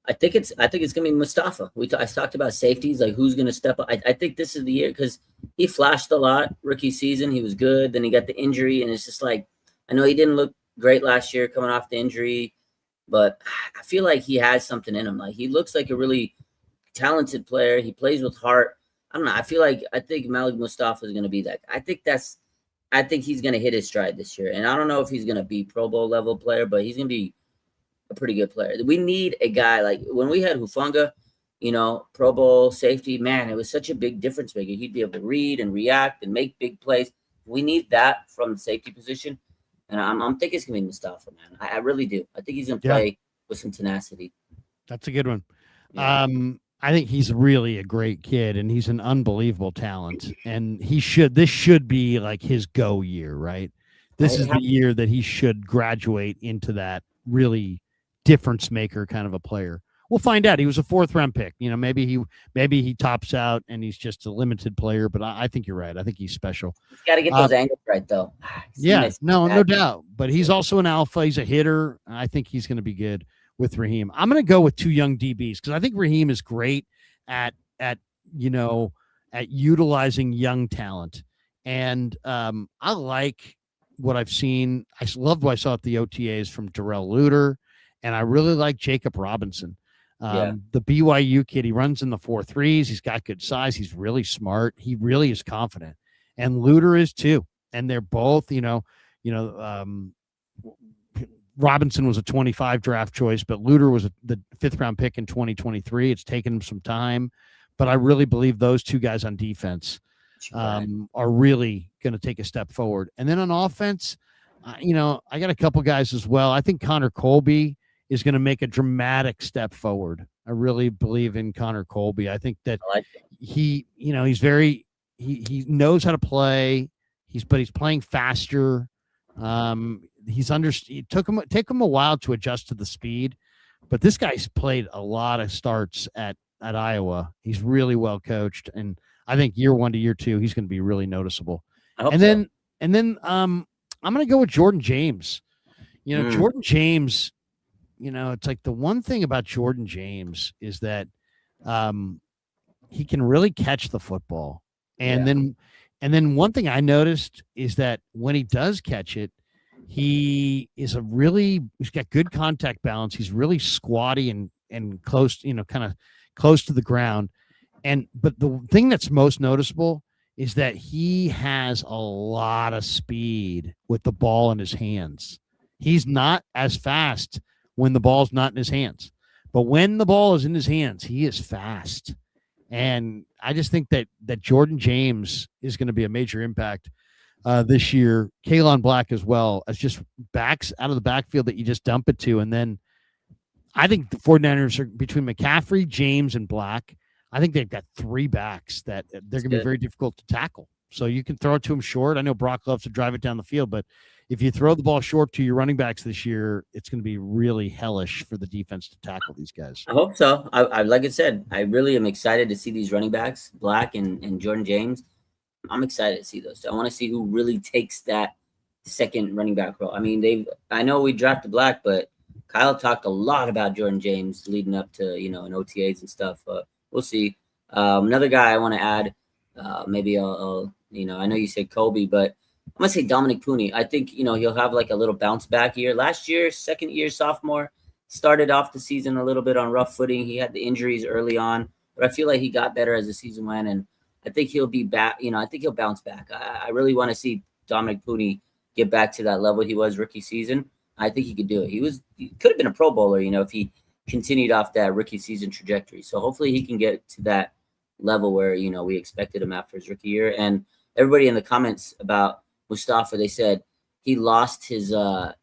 I think it's gonna be Mustafa. I talked about safeties, like who's gonna step up. I think this is the year because he flashed a lot rookie season. He was good. Then he got the injury, and it's just like I know he didn't look great last year coming off the injury, but I feel like he has something in him. Like he looks like a really talented player. He plays with heart. I don't know. I think Malik Mustafa is gonna be that. I think he's gonna hit his stride this year, and I don't know if he's gonna be Pro Bowl level player, but he's gonna be a pretty good player. We need a guy like when we had Hufanga, Pro Bowl safety, man, it was such a big difference maker. He'd be able to read and react and make big plays. We need that from the safety position. And I'm thinking it's going to be Mustafa, man. I really do. I think he's going to play with some tenacity. That's a good one. Yeah. I think he's really a great kid, and he's an unbelievable talent. And this should be like his go year, right? This is the year that he should graduate into that really difference maker kind of a player. We'll find out. He was a 4th round pick. Maybe he tops out and he's just a limited player, but I think you're right. I think he's special. He's got to get those angles right, though. Yeah, no doubt. But he's also an alpha. He's a hitter. I think he's going to be good with Raheem. I'm going to go with 2 young DBs because I think Raheem is great at utilizing young talent. And I like what I've seen. I loved what I saw at the OTAs from Darrell Luter, and I really like Jacob Robinson. The BYU kid, he runs in the 4.3s. He's got good size. He's really smart. He really is confident. And Luter is too. And they're both, Robinson was a 25 draft choice, but Luter was the 5th round pick in 2023. It's taken him some time, but I really believe those 2 guys on defense are really going to take a step forward. And then on offense, I got a couple guys as well. I think Connor Colby is going to make a dramatic step forward. I really believe in Connor Colby. I think that he knows how to play. He's playing faster. It took him a while to adjust to the speed, but this guy's played a lot of starts at Iowa. He's really well coached, and I think year 1 to year 2, he's going to be really noticeable. And then I'm going to go with Jordan James. Jordan James, it's like the one thing about Jordan James is that he can really catch the football. And then one thing I noticed is that when he does catch it, he's got good contact balance. He's really squatty and close, kind of close to the ground. But the thing that's most noticeable is that he has a lot of speed with the ball in his hands. He's not as fast when the ball's not in his hands, but when the ball is in his hands, he is fast. And I just think that Jordan James is going to be a major impact this year. Kalon Black as well, as just backs out of the backfield that you just dump it to. And then I think the 49ers are between McCaffrey, James, and Black. I think they've got 3 backs that they're going to be very difficult to tackle. So you can throw it to him short. I know Brock loves to drive it down the field, but if you throw the ball short to your running backs this year, it's going to be really hellish for the defense to tackle these guys. I hope so. I like I said, I really am excited to see these running backs, Black and Jordan James. I'm excited to see those. I want to see who really takes that second running back role. I mean, I know we drafted Black, but Kyle talked a lot about Jordan James leading up to, in OTAs and stuff. We'll see. Another guy I want to add, maybe I'll I know you said Kobe, but I'm going to say Dominic Pooney. I think, he'll have like a little bounce back year. Last year, second year sophomore, started off the season a little bit on rough footing. He had the injuries early on, but I feel like he got better as the season went, and I think he'll be back. I think he'll bounce back. I really want to see Dominic Pooney get back to that level he was rookie season. I think he could do it. He could have been a Pro Bowler, if he continued off that rookie season trajectory. So hopefully he can get to that level where, we expected him after his rookie year. And everybody in the comments about Mustafa, they said he lost his,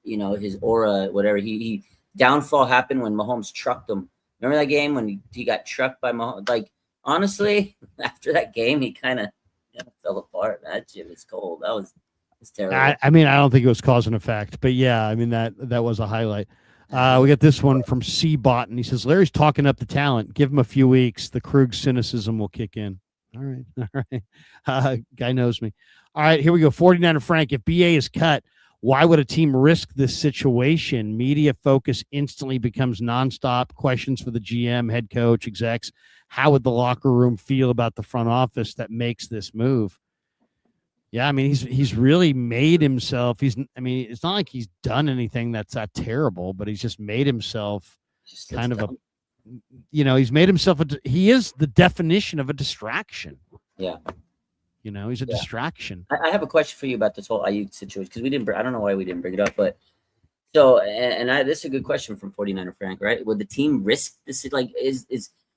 his aura, whatever. He downfall happened when Mahomes trucked him. Remember that game when he got trucked by Mahomes? Like, honestly, after that game, he kind of fell apart. That shit was cold. That was terrible. I don't think it was cause and effect, but yeah, that was a highlight. We got this one from C. Botton. He says, Larry's talking up the talent. Give him a few weeks. The Krug cynicism will kick in. All right. Guy knows me. All right, here we go. 49er Frank. If BA is cut, why would a team risk this situation? Media focus instantly becomes nonstop. Questions for the GM, head coach, execs. How would the locker room feel about the front office that makes this move? Yeah, he's really made himself. It's not like he's done anything that's that terrible, but he's just made himself kind of he's made himself he is the definition of a distraction. Yeah. He's a distraction. I have a question for you about this whole Aiyuk situation because I don't know why we didn't bring it up, but so this is a good question from 49er Frank, right? Would the team risk this? Like,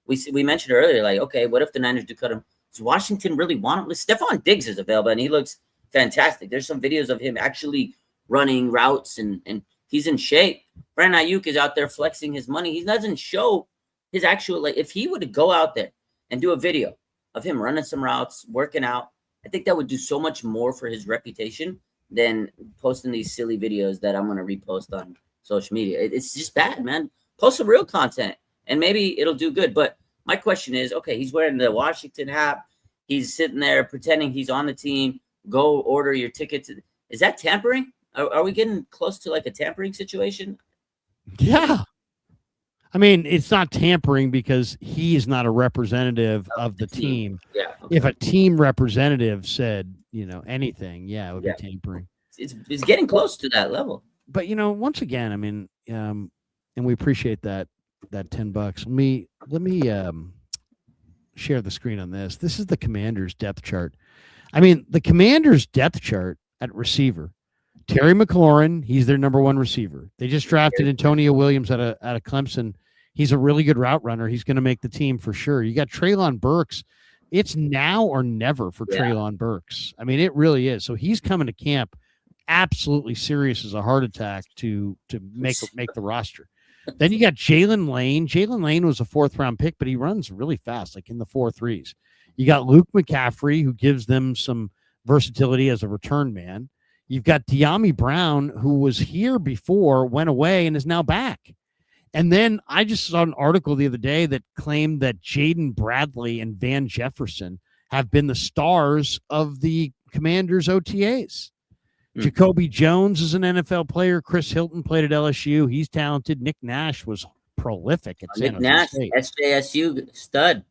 we mentioned earlier, like, okay, what if the Niners do cut him? Does Washington really want him? Stephon Diggs is available, and he looks fantastic. There's some videos of him actually running routes, and he's in shape. Brandon Aiyuk is out there flexing his money. He doesn't show his actual, like, if he would go out there and do a video of him running some routes, working out, I think that would do so much more for his reputation than posting these silly videos that I'm going to repost on social media. It's just bad, man. Post some real content and maybe it'll do good. But my question is, okay, he's wearing the Washington hat. He's sitting there pretending he's on the team. Go order your tickets. Is that tampering? Are we getting close to like a tampering situation? Yeah. I mean, it's not tampering because he is not a representative of the team. Yeah. Okay. If a team representative said, anything, yeah, it would be tampering. It's getting close to that level. But, once again, I mean, and we appreciate that $10. Let me share the screen on this. This is the Commanders depth chart. I mean, the Commanders depth chart at receiver. Terry McLaurin, he's their number one receiver. They just drafted Antonio Williams out of Clemson. He's a really good route runner. He's going to make the team for sure. You got Treylon Burks. It's now or never for Treylon Burks. I mean, it really is. So he's coming to camp absolutely serious as a heart attack to make the roster. Then you got Jalen Lane. Jalen Lane was a 4th-round pick, but he runs really fast, like in the 4.3s. You got Luke McCaffrey, who gives them some versatility as a return man. You've got De'Ami Brown, who was here before, went away, and is now back. And then I just saw an article the other day that claimed that Jaden Bradley and Van Jefferson have been the stars of the Commanders' OTAs. Jacoby Jones is an NFL player. Chris Hilton played at LSU. He's talented. Nick Nash was prolific at San Jose State. SJSU stud.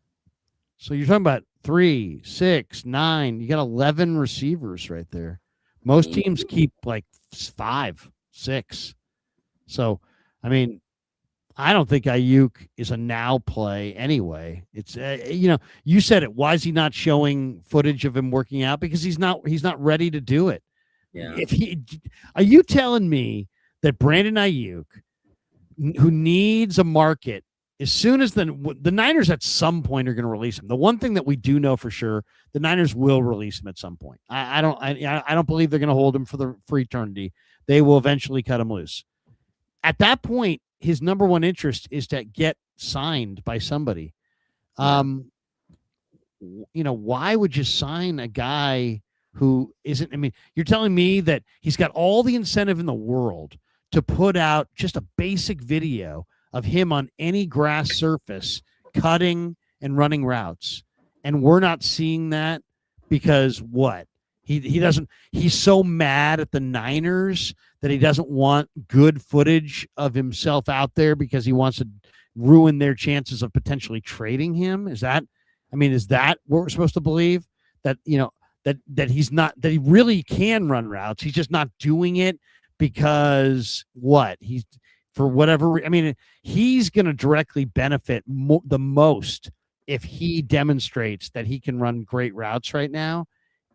So you're talking about 3, 6, 9. You got 11 receivers right there. Most teams keep like 5, 6. So, I mean, I don't think Aiyuk is a now play anyway. It's you said it. Why is he not showing footage of him working out? Because he's not ready to do it. Yeah. Are you telling me that Brandon Aiyuk, who needs a market, as soon as the Niners at some point are going to release him? The one thing that we do know for sure, the Niners will release him at some point. I don't believe they're going to hold him for eternity. They will eventually cut him loose. At that point, his number one interest is to get signed by somebody. Why would you sign a guy who isn't? I mean, you're telling me that he's got all the incentive in the world to put out just a basic video of him on any grass surface cutting and running routes, and we're not seeing that because what? He doesn't. He's so mad at the Niners that he doesn't want good footage of himself out there because he wants to ruin their chances of potentially trading him. Is that what we're supposed to believe? That that he's not, that he really can run routes. He's just not doing it because what? He's, for whatever, I mean, he's going to directly benefit the most if he demonstrates that he can run great routes right now.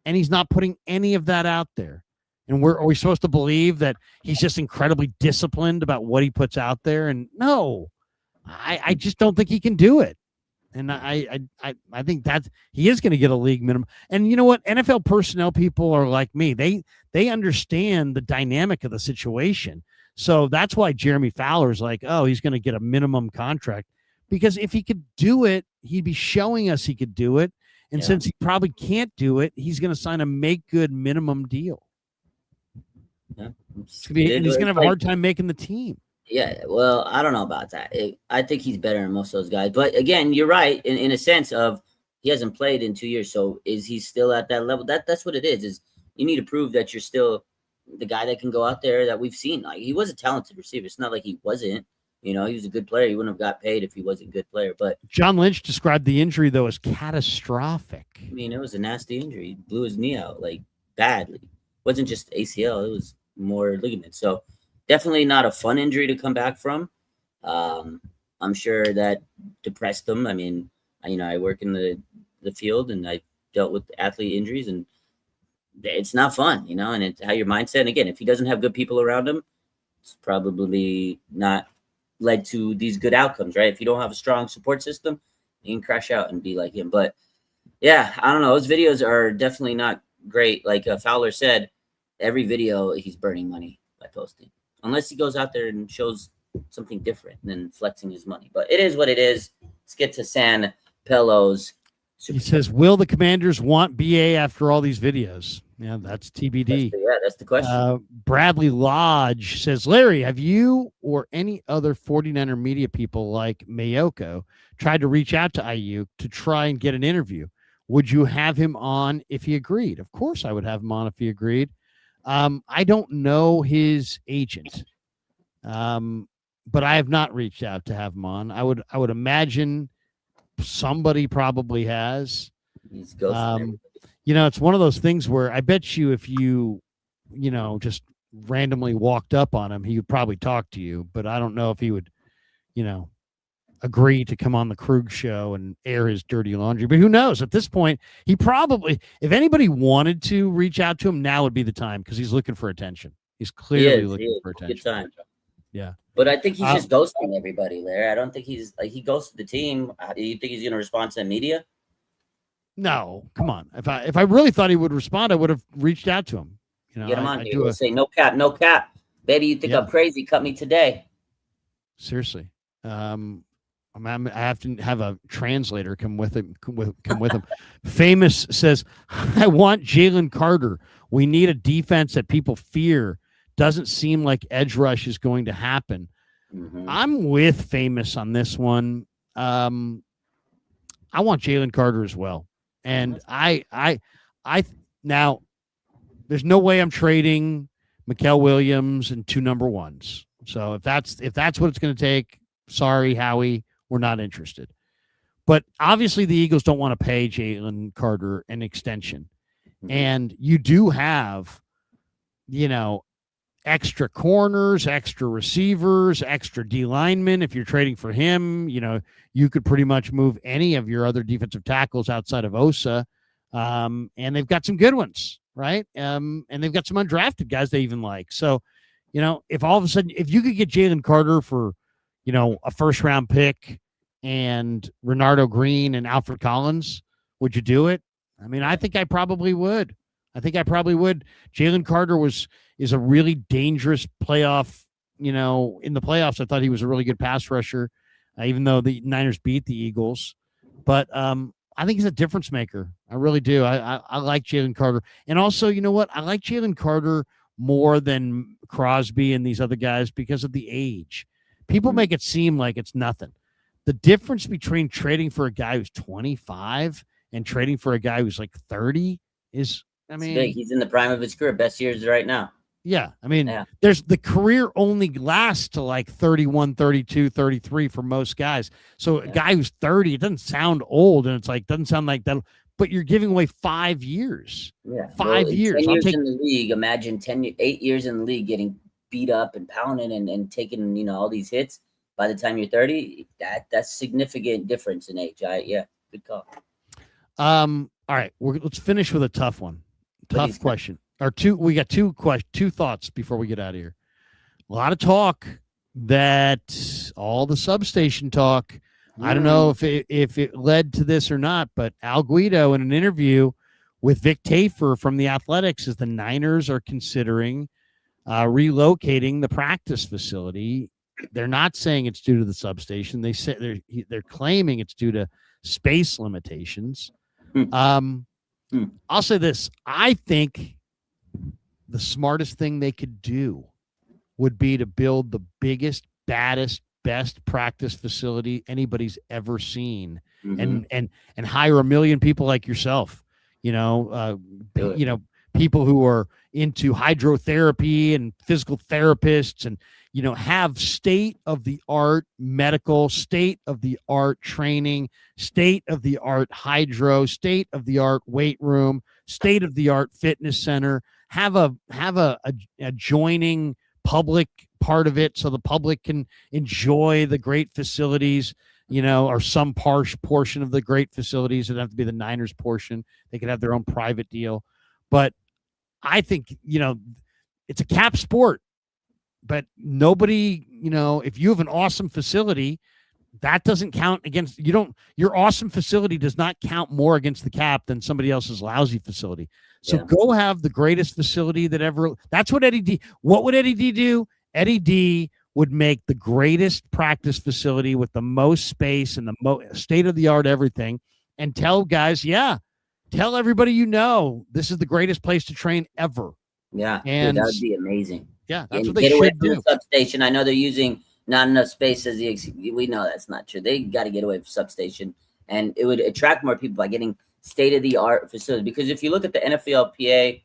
And he's not putting any of that out there. And are we supposed to believe that he's just incredibly disciplined about what he puts out there? And no, I just don't think he can do it. And I think that he is going to get a league minimum. And you know what? NFL personnel people are like me. They understand the dynamic of the situation. So that's why Jeremy Fowler's like, oh, he's going to get a minimum contract, because if he could do it, he'd be showing us he could do it. And since he probably can't do it, he's going to sign a make good minimum deal. Yeah. He's going to have a hard time making the team. Yeah, well, I don't know about that. I think he's better than most of those guys. But again, you're right in a sense of he hasn't played in 2 years. So is he still at that level? That's what it is you need to prove that you're still the guy that can go out there that we've seen. Like, he was a talented receiver. It's not like he wasn't. He was a good player. He wouldn't have got paid if he wasn't a good player. But John Lynch described the injury, though, as catastrophic. I mean, it was a nasty injury. He blew his knee out, like, badly. It wasn't just ACL. It was more ligament. So definitely not a fun injury to come back from. I'm sure that depressed him. I mean, I work in the field and I dealt with athlete injuries, and it's not fun, and it's how your mindset. And again, if he doesn't have good people around him, it's probably not led to these good outcomes, right? If you don't have a strong support system, you can crash out and be like him. But yeah, I don't know. Those videos are definitely not great. Like Fowler said, every video he's burning money by posting, unless he goes out there and shows something different than flexing his money. But it is what it is. Let's get to San Pelo's. He says, will the Commanders want BA after all these videos? Yeah, that's TBD. That's the question. Bradley Lodge says, Larry, have you or any other 49er media people like Mayoko tried to reach out to Aiyuk to try and get an interview? Would you have him on if he agreed? Of course I would have him on if he agreed. I don't know his agent, but I have not reached out to have him on. I would imagine somebody probably has. He's ghosting. It's one of those things where I bet you if you just randomly walked up on him, he would probably talk to you, but I don't know if he would, agree to come on the Krug show and air his dirty laundry. But who knows? At this point, he probably, if anybody wanted to reach out to him, now would be the time because he's looking for attention. He's clearly looking for attention. Good time. Yeah. But I think he's just ghosting everybody, Larry. I don't think he's like he ghosted the team. You think he's going to respond to the media? No, come on. If I really thought he would respond, I would have reached out to him. Get him on here. Say no cap, baby. You think I'm crazy? Cut me today. Seriously. I have to have a translator come with him. Famous says, I want Jalen Carter. We need a defense that people fear. Doesn't seem like edge rush is going to happen. Mm-hmm. I'm with Famous on this one. I want Jalen Carter as well. And I now there's no way I'm trading Mikael Williams and 2 number ones. So if that's what it's going to take, sorry, Howie, we're not interested. But obviously the Eagles don't want to pay Jalen Carter an extension. Mm-hmm. And you do have, extra corners, extra receivers, extra D linemen. If you're trading for him, you could pretty much move any of your other defensive tackles outside of Osa. And they've got some good ones, right? And they've got some undrafted guys they even like. So, if all of a sudden, if you could get Jalen Carter for, a first-round pick and Renardo Green and Alfred Collins, would you do it? I mean, I think I probably would. Jalen Carter is a really dangerous playoff, in the playoffs. I thought he was a really good pass rusher, even though the Niners beat the Eagles. But I think he's a difference maker. I really do. I like Jalen Carter. And also, you know what? I like Jalen Carter more than Crosby and these other guys because of the age. People make it seem like it's nothing. The difference between trading for a guy who's 25 and trading for a guy who's like 30 is, it's big. He's in the prime of his career. Best years right now. Yeah. There's the career only lasts to like 31, 32, 33 for most guys. So a guy who's 30, it doesn't sound old and it's like, doesn't sound like that, but you're giving away 5 years. Yeah. 5 years. 10 years in the league. Imagine 8 years in the league getting beat up and pounding and taking, all these hits. By the time you're 30, that's significant difference in age. Good call. All right. Let's finish with a tough one. Tough question. We got two thoughts before we get out of here. A lot of talk that all the substation talk. I don't know if it led to this or not, but Al Guido in an interview with Vic Tafer from the Athletics says the Niners are considering relocating the practice facility. They're not saying it's due to the substation. They say they're claiming it's due to space limitations. I'll say this. I think the smartest thing they could do would be to build the biggest, baddest, best practice facility anybody's ever seen, and hire 1 million people like yourself. People who are into hydrotherapy and physical therapists, and have state-of-the-art medical, state-of-the-art training, state-of-the-art hydro, state-of-the-art weight room, state-of-the-art fitness center. Have a adjoining public part of it so the public can enjoy the great facilities, or some portion of the great facilities. It doesn't have to be the Niners portion. They could have their own private deal. But I think, it's a cap sport. But nobody, if you have an awesome facility, that doesn't count against your awesome facility does not count more against the cap than somebody else's lousy facility. So go have the greatest facility that ever. That's what Eddie D. What would Eddie D do? Eddie D would make the greatest practice facility with the most space and the state-of-the-art everything, and tell guys, tell everybody this is the greatest place to train ever. Yeah, and dude, that would be amazing. Yeah, that's and what they get away should from do. the substation. I know they're using not enough space as we know that's not true. They got to get away from substation, and it would attract more people by getting state-of-the-art facility. Because if you look at the NFLPA,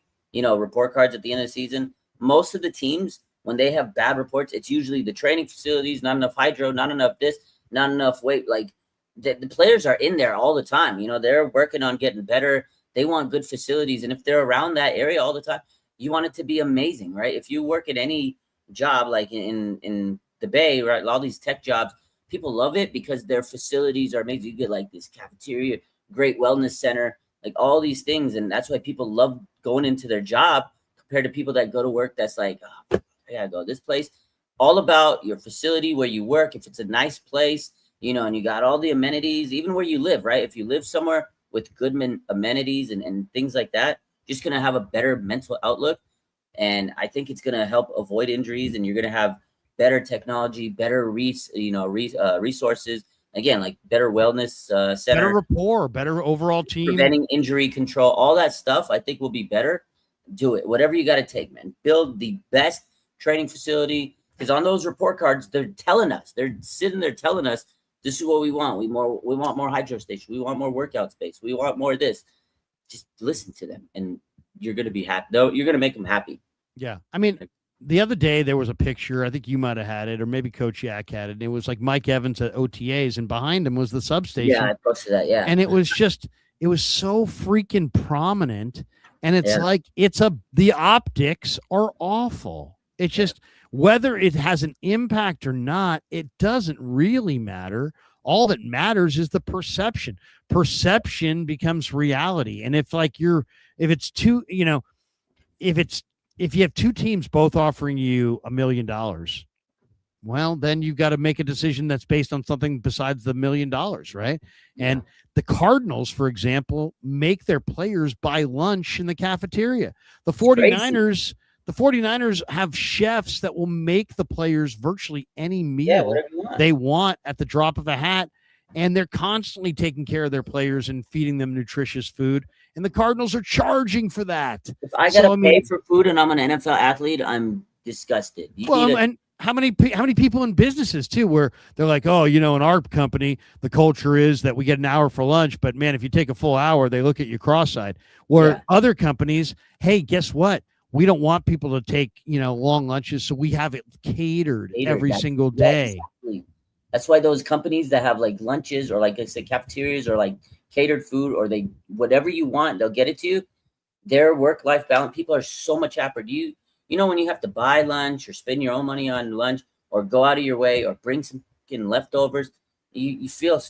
report cards at the end of the season, most of the teams, when they have bad reports, it's usually the training facilities, not enough hydro, not enough this, not enough weight. Like the players are in there all the time. They're working on getting better. They want good facilities. And if they're around that area all the time, you want it to be amazing, right? If you work at any job, like in the Bay, right, all these tech jobs, people love it because their facilities are amazing. You get like this cafeteria, great wellness center, like all these things. And that's why people love going into their job compared to people that go to work that's like, oh, I gotta go this place. All about your facility where you work. If it's a nice place, and you got all the amenities, even where you live, right? If you live somewhere with good amenities and things like that, just going to have a better mental outlook. And I think it's going to help avoid injuries, and you're going to have better technology, better resources. Again, like better wellness center, better rapport, better overall team, preventing injury control, all that stuff. I think will be better. Do it. Whatever you got to take, man. Build the best training facility, because on those report cards, they're sitting there telling us this is what we want. We want more hydro station. We want more workout space. We want more of this. Just listen to them, and you're going to be happy. No, you're going to make them happy. Yeah. I mean, the other day there was a picture, I think you might have had it, or maybe Coach Yak had it. And it was like Mike Evans at OTAs, and behind him was the substation. Yeah, I posted that. Yeah. And it was so freaking prominent. And it's like, the optics are awful. It's just, whether it has an impact or not, it doesn't really matter. All that matters is the perception. Perception becomes reality. And if you have two teams both offering you $1 million, well, then you've got to make a decision that's based on something besides the $1 million, right? Yeah. And the Cardinals, for example, make their players buy lunch in the cafeteria. The 49ers have chefs that will make the players virtually any meal they want at the drop of a hat. And they're constantly taking care of their players and feeding them nutritious food. And the Cardinals are charging for that. If I got to pay for food and I'm an NFL athlete, I'm disgusted. And how many people in businesses too, where they're like, oh, in our company, the culture is that we get an hour for lunch, but man, if you take a full hour, they look at you cross-eyed. Where other companies, hey, guess what? We don't want people to take, long lunches, so we have it catered every single day. Exactly. That's why those companies that have like lunches or like I said, cafeterias or like catered food, or whatever you want, they'll get it to you. Their work-life balance, people are so much happier. When you have to buy lunch or spend your own money on lunch or go out of your way or bring some leftovers, you feel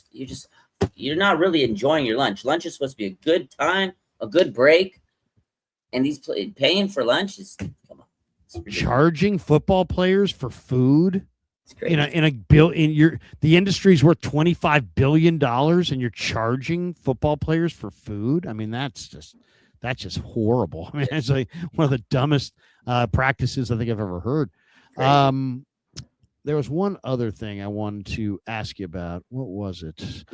you're not really enjoying your lunch. Lunch is supposed to be a good time, a good break. And these paying for lunch is, come on. Charging football players for food. It's crazy. The industry's worth $25 billion, and you're charging football players for food. I mean, that's just horrible. I mean, it's like one of the dumbest practices I think I've ever heard. There was one other thing I wanted to ask you about. What was it?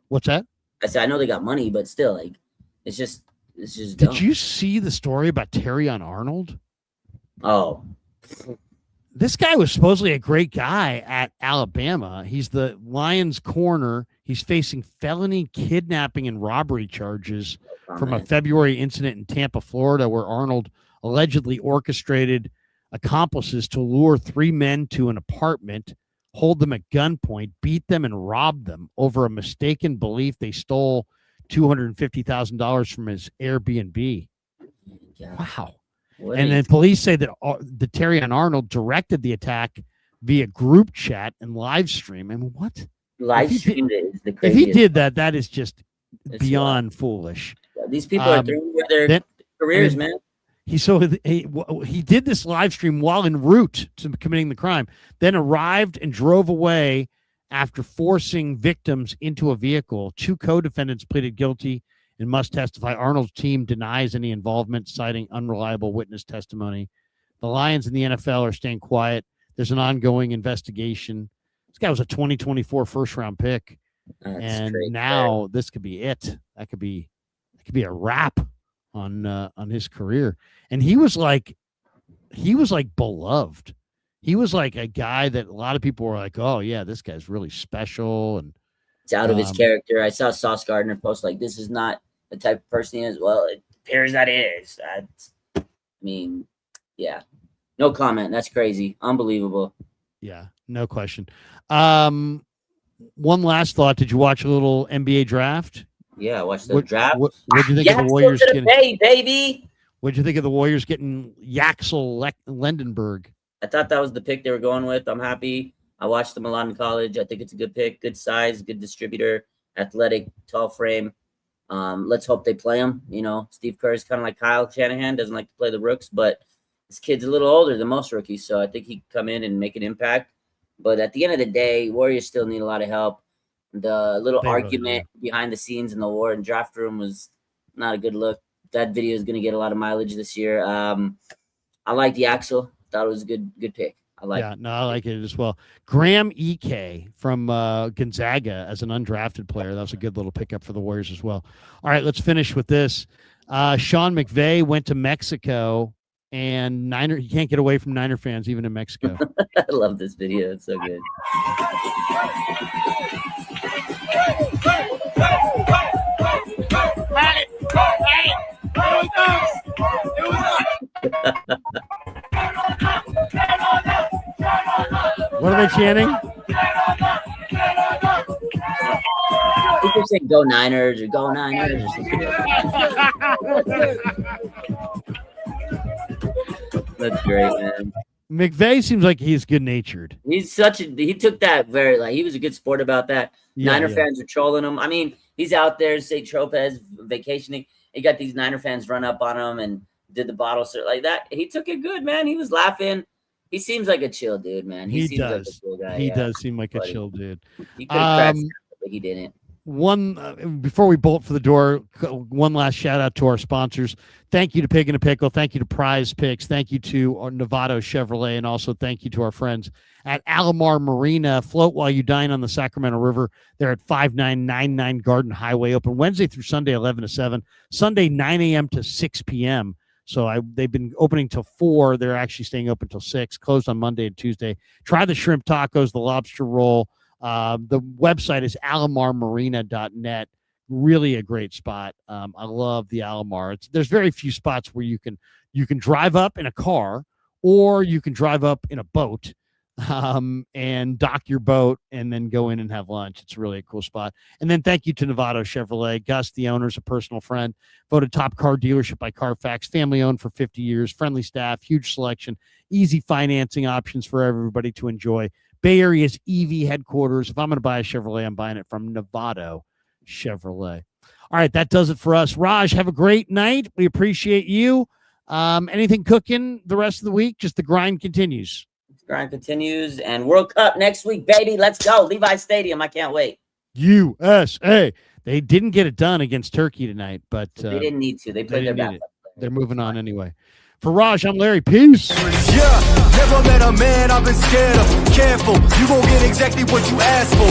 What's that? I said I know they got money, but still, like, it's just dumb. Did you see the story about Terrion Arnold? Oh. This guy was supposedly a great guy at Alabama. He's the Lions corner. He's facing felony kidnapping and robbery charges from a February incident in Tampa, Florida, where Arnold allegedly orchestrated accomplices to lure 3 men to an apartment, hold them at gunpoint, beat them, and rob them over a mistaken belief they stole $250,000 from his Airbnb. Yeah. Wow. And then police say that the Terrion Arnold directed the attack via group chat and live stream. I mean, what? Live stream is the craziest. If he did that, that is just beyond foolish. These people are throwing their careers, man. He did this live stream while en route to committing the crime, then arrived and drove away after forcing victims into a vehicle. 2 co-defendants pleaded guilty and must testify. Arnold's team denies any involvement, citing unreliable witness testimony. The Lions and the NFL are staying quiet. There's an ongoing investigation. This guy was a 2024 first-round pick, and now this could be it. That could be a wrap on his career. And he was like beloved. He was like a guy that a lot of people were like, "Oh yeah, this guy's really special." And it's out of his character. I saw Sauce Gardner post like, "This is not the type of person he is." Well, it appears that it is. I mean, yeah, no comment. That's crazy, unbelievable. Yeah, no question. One last thought: did you watch a little NBA draft? Yeah, I watched the draft. What did you think of the Warriors getting? Baby. What did you think of the Warriors getting Yaxel Lendenberg? I thought that was the pick they were going with. I'm happy. I watched them a lot in college. I think it's a good pick, good size, good distributor, athletic, tall frame. Let's hope they play him. You know, Steve Kerr is kind of like Kyle Shanahan, doesn't like to play the rooks, but this kid's a little older than most rookies, so I think he can come in and make an impact. But at the end of the day, Warriors still need a lot of help. The little argument behind the scenes in the war and draft room was not a good look. That video is going to get a lot of mileage this year. I like the Axel. Thought it was a good pick. I like it. No, I like it as well. Graham Ike from Gonzaga as an undrafted player. That was a good little pickup for the Warriors as well. All right, let's finish with this. Sean McVay went to Mexico, and he can't get away from Niner fans even in Mexico. I love this video. It's so good. What are they chanting? I think they're saying "Go Niners" or "Go Niners" or something. That's great, man. McVay seems like he's good-natured. He took that he was a good sport about that. Niner fans are trolling him. I mean, he's out there, say Tropez vacationing. He got these Niner fans run up on him and did the bottle cert like that. He took it good, man. He was laughing. He seems like a chill dude, man. He seems does. Like a cool guy. He does seem like a chill dude. He could have crashed, but he didn't. Before we bolt for the door, one last shout out to our sponsors. Thank you to Pig and a Pickle. Thank you to Prize Picks. Thank you to our Novato Chevrolet, and also thank you to our friends at Alomar Marina. Float while you dine on the Sacramento River. They're at 5999 Garden Highway, open Wednesday through Sunday, 11 to 7, Sunday, 9 a.m. to 6 p.m. So they've been opening till 4. They're actually staying open till 6, closed on Monday and Tuesday. Try the shrimp tacos, the lobster roll. The website is alomarmarina.net. Really a great spot. I love the Alomar. There's very few spots where you can drive up in a car, or you can drive up in a boat, and dock your boat and then go in and have lunch. It's really a cool spot. And then thank you to Novato Chevrolet. Gus, the owner, is a personal friend, voted top car dealership by Carfax, family owned for 50 years, friendly staff, huge selection, easy financing options for everybody to enjoy. Bay Area's EV headquarters. If I'm going to buy a Chevrolet, I'm buying it from Novato Chevrolet. All right, that does it for us. Raj, have a great night. We appreciate you. Anything cooking the rest of the week? Just the grind continues. Grind continues, and World Cup next week, baby. Let's go. Levi Stadium. I can't wait. USA. They didn't get it done against Turkey tonight, but they didn't need to. They played their backup. They're moving on anyway. For Raj, I'm Larry. Peace. Yeah, never met a man I've been scared of. Careful, you gon' get exactly what you asked for.